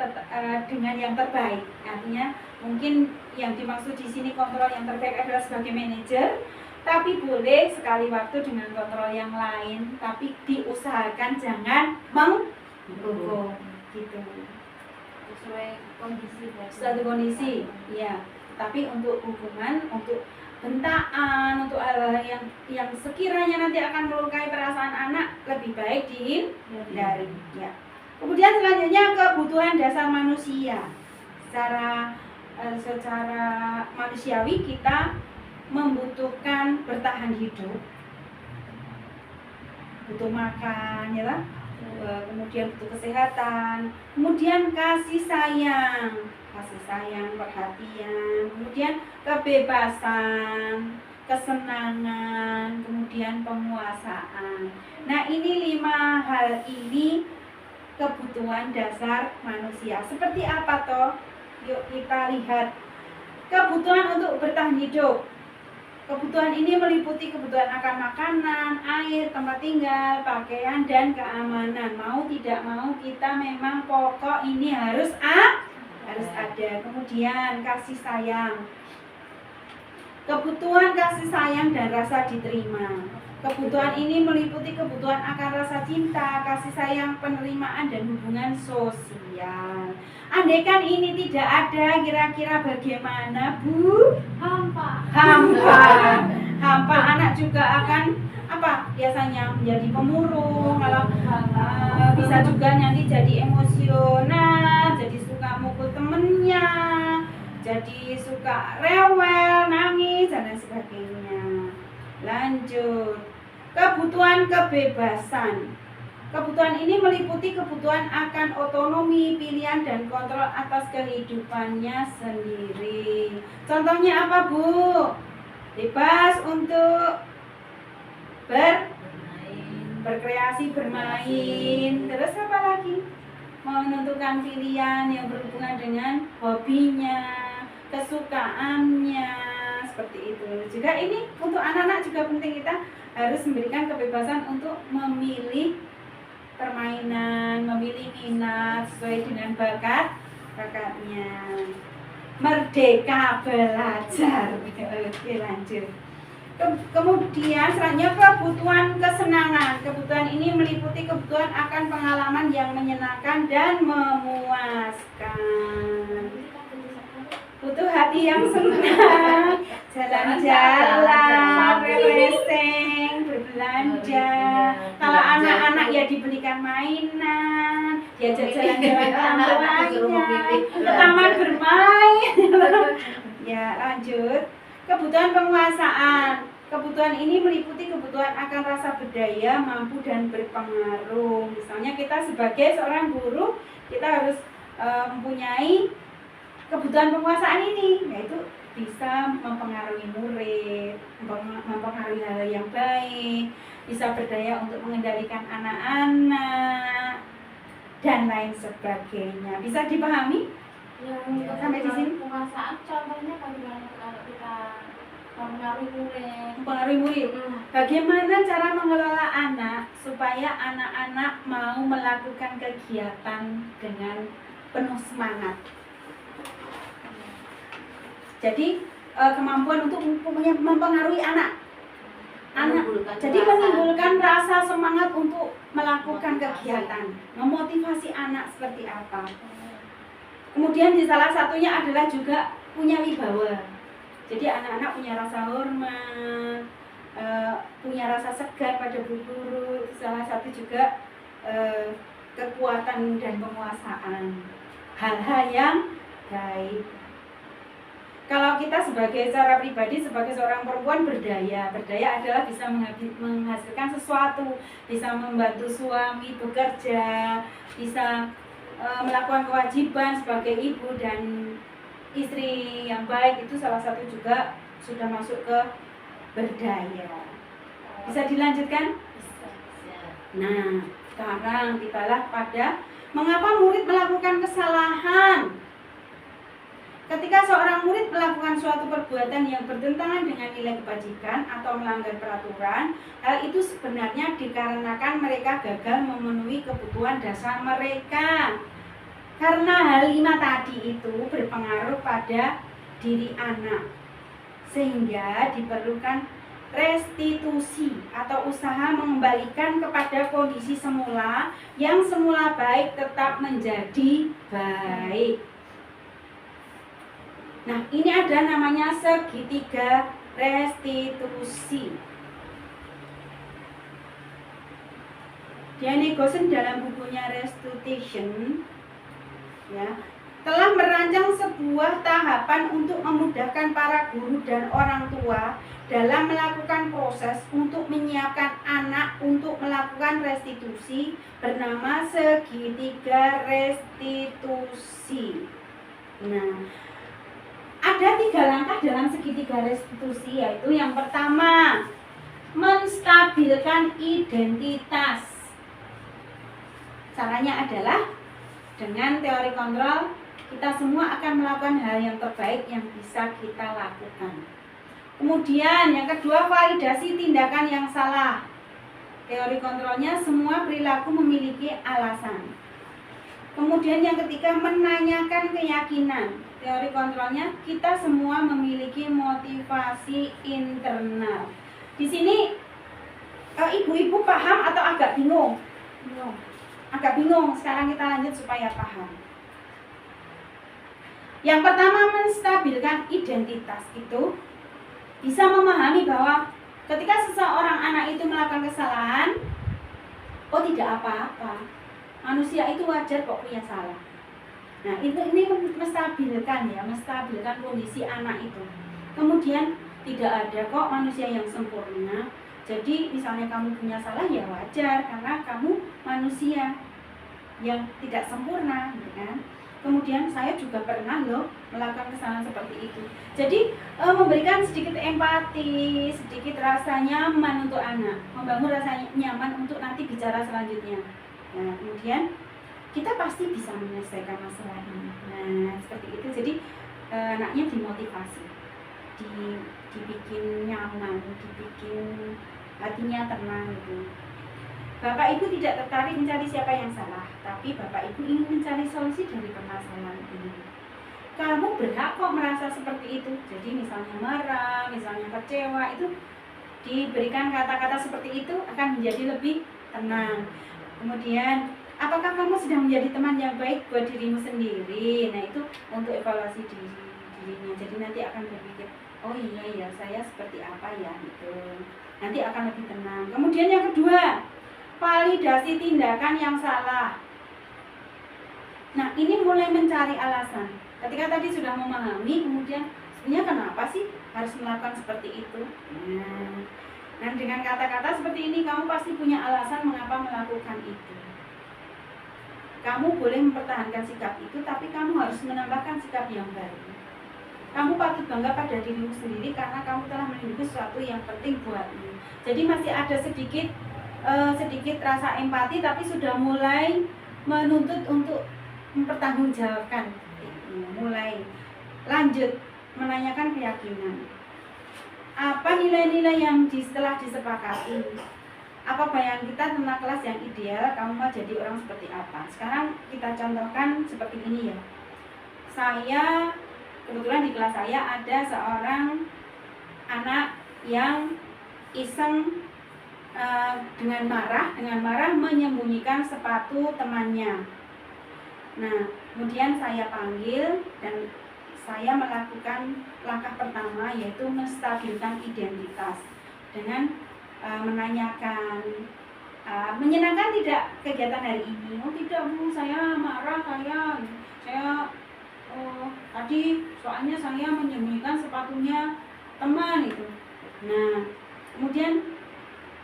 dengan yang terbaik. Artinya mungkin yang dimaksud di sini kontrol yang terbaik adalah sebagai manajer, tapi boleh sekali waktu dengan kontrol yang lain, tapi diusahakan jangan menghukum gitu. Sesuai kondisi. Suatu kondisi, ya. Tapi untuk hukuman, untuk bentaan, untuk hal-hal yang sekiranya nanti akan melukai perasaan anak, lebih baik dihindari. Ya. Kemudian selanjutnya kebutuhan dasar manusia. Secara manusiawi kita membutuhkan bertahan hidup, butuh makan, ya lah. Kemudian butuh kesehatan, kemudian kasih sayang, perhatian, kemudian kebebasan, kesenangan, kemudian penguasaan. Nah, ini 5 hal ini kebutuhan dasar manusia. Seperti apa toh? Yuk kita lihat. Kebutuhan untuk bertahan hidup. Kebutuhan ini meliputi kebutuhan akan makanan, air, tempat tinggal, pakaian, dan keamanan. Mau tidak mau kita memang pokok ini harus ada. Kemudian kasih sayang. Kebutuhan kasih sayang dan rasa diterima. Kebutuhan ini meliputi kebutuhan akan rasa cinta, kasih sayang, penerimaan, dan hubungan sosial. Andaikan ini tidak ada, kira-kira bagaimana, Bu? Hampa. Anak juga akan apa? Biasanya menjadi pemurung, kalau bisa juga nanti jadi emosional, jadi suka mukul temennya, jadi suka rewel, nangis, dan lain sebagainya. Lanjut, kebutuhan kebebasan. Kebutuhan ini meliputi kebutuhan akan otonomi, pilihan, dan kontrol atas kehidupannya sendiri. Contohnya apa, Bu? Bebas untuk berkreasi, bermain. Terus apa lagi? Menentukan pilihan yang berhubungan dengan hobinya, kesukaannya, seperti itu. Juga ini untuk anak-anak juga penting, kita harus memberikan kebebasan untuk memilih permainan, memilih minat sesuai dengan bakatnya. Merdeka belajar. Oke, lanjut. Kemudian selanjutnya kebutuhan kesenangan. Kebutuhan ini meliputi kebutuhan akan pengalaman yang menyenangkan dan memuaskan. Butuh hati yang senang, jalan-jalan, refreshing, berbelanja. Kalau anak-anak ya diberikan mainan, diajak jalan-jalan orang tuanya, ke taman bermain. Ya, lanjut. Kebutuhan penguasaan. Kebutuhan ini meliputi kebutuhan akan rasa berdaya, mampu, dan berpengaruh. Misalnya kita sebagai seorang guru, kita harus mempunyai kebutuhan penguasaan ini, yaitu bisa mempengaruhi murid, mempengaruhi hal yang baik, bisa berdaya untuk mengendalikan anak-anak, dan lain sebagainya. Bisa dipahami? Yang Sampai di sini? penguasaan contohnya bagaimana kalau kita mempengaruhi murid? Mempengaruhi murid. Bagaimana cara mengelola anak supaya anak-anak mau melakukan kegiatan dengan penuh semangat? Jadi kemampuan untuk mempengaruhi anak. Jadi menimbulkan rasa semangat untuk melakukan kegiatan, memotivasi anak seperti apa. Kemudian di salah satunya adalah juga punya wibawa. Jadi anak-anak punya rasa hormat, punya rasa segan pada guru. Salah satu juga kekuatan dan penguasaan hal-hal yang baik. Kalau kita sebagai secara pribadi, sebagai seorang perempuan berdaya adalah bisa menghasilkan sesuatu, bisa membantu suami bekerja, bisa melakukan kewajiban sebagai ibu dan istri yang baik, itu salah satu juga sudah masuk ke berdaya. Bisa dilanjutkan? Bisa. Nah, sekarang tibalah pada mengapa murid melakukan kesalahan. Ketika seorang murid melakukan suatu perbuatan yang bertentangan dengan nilai kebajikan atau melanggar peraturan, hal itu sebenarnya dikarenakan mereka gagal memenuhi kebutuhan dasar mereka. Karena hal 5 tadi itu berpengaruh pada diri anak, sehingga diperlukan restitusi atau usaha mengembalikan kepada kondisi semula yang semula baik tetap menjadi baik. Nah, ini ada namanya segitiga restitusi. Diane Gosen dalam bukunya Restitution ya, telah merancang sebuah tahapan untuk memudahkan para guru dan orang tua dalam melakukan proses untuk menyiapkan anak untuk melakukan restitusi bernama segitiga restitusi. Nah, ada 3 langkah dalam segitiga restitusi, yaitu yang pertama, menstabilkan identitas. Caranya adalah dengan teori kontrol, kita semua akan melakukan hal yang terbaik yang bisa kita lakukan. Kemudian yang kedua, validasi tindakan yang salah. Teori kontrolnya, semua perilaku memiliki alasan. Kemudian yang ketiga, menanyakan keyakinan. Teori kontrolnya, kita semua memiliki motivasi internal. Di sini ibu-ibu paham atau agak bingung? Agak bingung. Sekarang kita lanjut supaya paham. Yang pertama, menstabilkan identitas itu bisa memahami bahwa ketika seseorang anak itu melakukan kesalahan, oh tidak apa-apa. Manusia itu wajar kok punya salah. Nah, ini menstabilkan ya, menstabilkan kondisi anak itu. Kemudian tidak ada kok manusia yang sempurna. Jadi misalnya kamu punya salah ya wajar karena kamu manusia yang tidak sempurna, gitu kan? Kemudian saya juga pernah loh melakukan kesalahan seperti itu. Jadi memberikan sedikit empati, sedikit rasa nyaman untuk anak, membangun rasa nyaman untuk nanti bicara selanjutnya. Nah, kemudian kita pasti bisa menyelesaikan masalah ini. Nah, seperti itu. Jadi anaknya dimotivasi, dibikin nyaman, dibikin hatinya tenang gitu. Bapak Ibu tidak tertarik mencari siapa yang salah, tapi Bapak Ibu ingin mencari solusi dari permasalahan ini. Kamu berhak kok merasa seperti itu. Jadi misalnya marah, misalnya kecewa, itu diberikan kata-kata seperti itu akan menjadi lebih tenang. Kemudian, apakah kamu sedang menjadi teman yang baik buat dirimu sendiri? Nah, itu untuk evaluasi dirinya. Jadi nanti akan berpikir, oh iya ya, saya seperti apa ya gitu. Nanti akan lebih tenang. Kemudian yang kedua, validasi tindakan yang salah. Nah, ini mulai mencari alasan. Ketika tadi sudah memahami, kemudian sebenarnya kenapa sih harus melakukan seperti itu? Nah, dengan kata-kata seperti ini kamu pasti punya alasan mengapa melakukan itu. Kamu boleh mempertahankan sikap itu, tapi kamu harus menambahkan sikap yang baru. kamu patut bangga pada dirimu sendiri karena kamu telah melindungi sesuatu yang penting buatmu. Jadi masih ada sedikit rasa empati, tapi sudah mulai menuntut untuk mempertanggungjawabkan, mulai lanjut menanyakan keyakinan. Apa nilai-nilai yang setelah disepakati? Apa bayangan kita tentang kelas yang ideal? Kamu mau jadi orang seperti apa? Sekarang kita contohkan seperti ini ya. Saya, kebetulan di kelas saya ada seorang anak yang iseng dengan marah menyembunyikan sepatu temannya. Nah, kemudian saya panggil dan saya melakukan langkah pertama, yaitu menstabilkan identitas dengan menanyakan, menyenangkan tidak kegiatan hari ini? Oh tidak Bu, saya marah, saya tadi soalnya saya menyembunyikan sepatunya teman itu. Nah, kemudian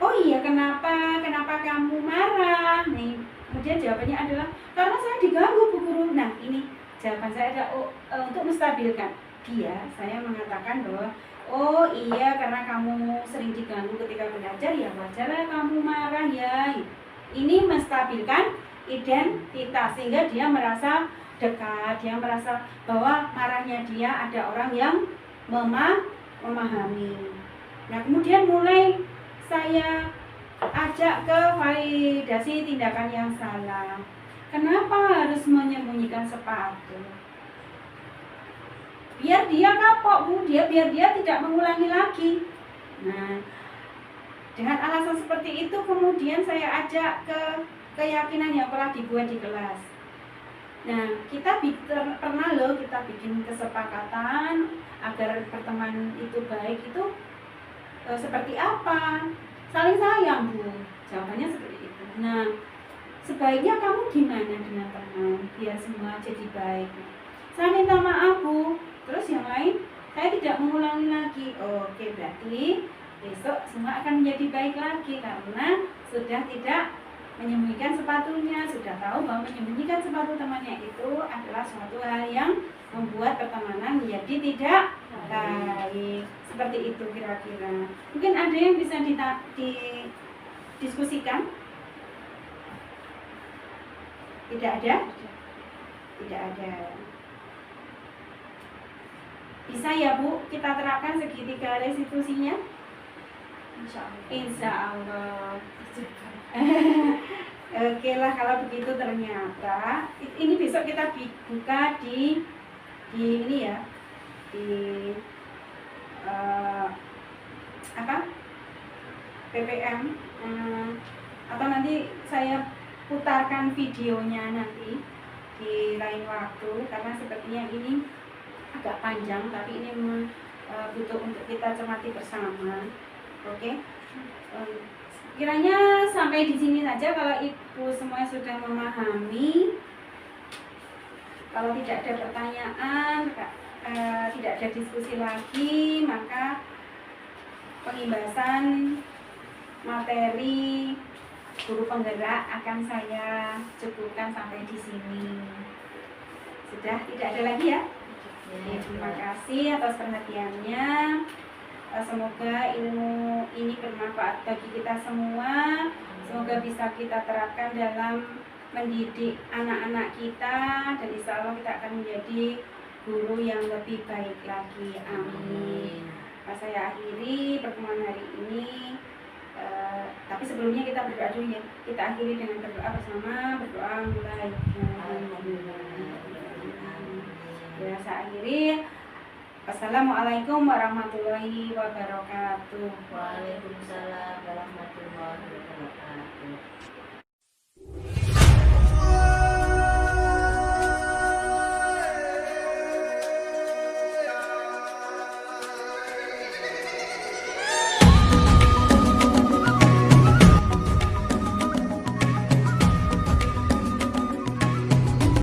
oh iya, kenapa kamu marah? Nih, kemudian jawabannya adalah karena saya diganggu Bu Guru. Nah, ini jawaban saya adalah untuk menstabilkan dia. Saya mengatakan bahwa oh iya, karena kamu sering diganggu ketika belajar, ya wajarlah kamu marah ya. Ini menstabilkan identitas sehingga dia merasa dekat, dia merasa bahwa marahnya dia ada orang yang memahami. Nah, kemudian mulai saya ajak ke validasi tindakan yang salah. Kenapa harus menyembunyikan sepatu? Biar dia kapok Bu, biar dia tidak mengulangi lagi. Nah, dengan alasan seperti itu kemudian saya ajak ke keyakinan yang telah dibuat di kelas. Nah, kita pernah loh kita bikin kesepakatan agar pertemanan itu baik itu seperti apa? Saling sayang Bu, jawabannya seperti itu. Nah, sebaiknya kamu gimana dengan teman biar semua jadi baik? Saya minta maaf Bu, terus yang lain saya tidak mengulangi lagi. Oke, berarti besok semua akan menjadi baik lagi karena sudah tidak menyembunyikan sepatunya, sudah tahu bahwa menyembunyikan sepatu temannya itu adalah suatu hal yang membuat pertemanan menjadi tidak baik. Seperti itu kira-kira. Mungkin ada yang bisa didiskusikan? Tidak ada? Tidak ada. Bisa ya Bu, kita terapkan segitiga restitusinya? Insya Allah. Oke lah, kalau begitu ternyata ini besok kita buka di ini ya, di PPM, atau nanti saya putarkan videonya nanti di lain waktu karena sepertinya ini agak panjang, tapi ini butuh untuk kita cermati bersama. Oke. Kiranya sampai di sini saja. Kalau Ibu semua sudah memahami, kalau tidak ada pertanyaan, tidak ada diskusi lagi, maka pengimbasan materi guru penggerak akan saya cukupkan sampai di sini. Sudah tidak ada lagi ya? Terima kasih atas perhatiannya. Semoga ilmu ini bermanfaat bagi kita semua. Semoga bisa kita terapkan dalam mendidik anak-anak kita, dan insya Allah kita akan menjadi guru yang lebih baik lagi. Amin. Saya akhiri pertemuan hari ini. Tapi sebelumnya kita berdoa dulu ya. Kita akhiri dengan berdoa bersama. Berdoa mulai. Ya, saya akhiri. Assalamualaikum warahmatullahi wabarakatuh. Waalaikumsalam warahmatullahi wabarakatuh.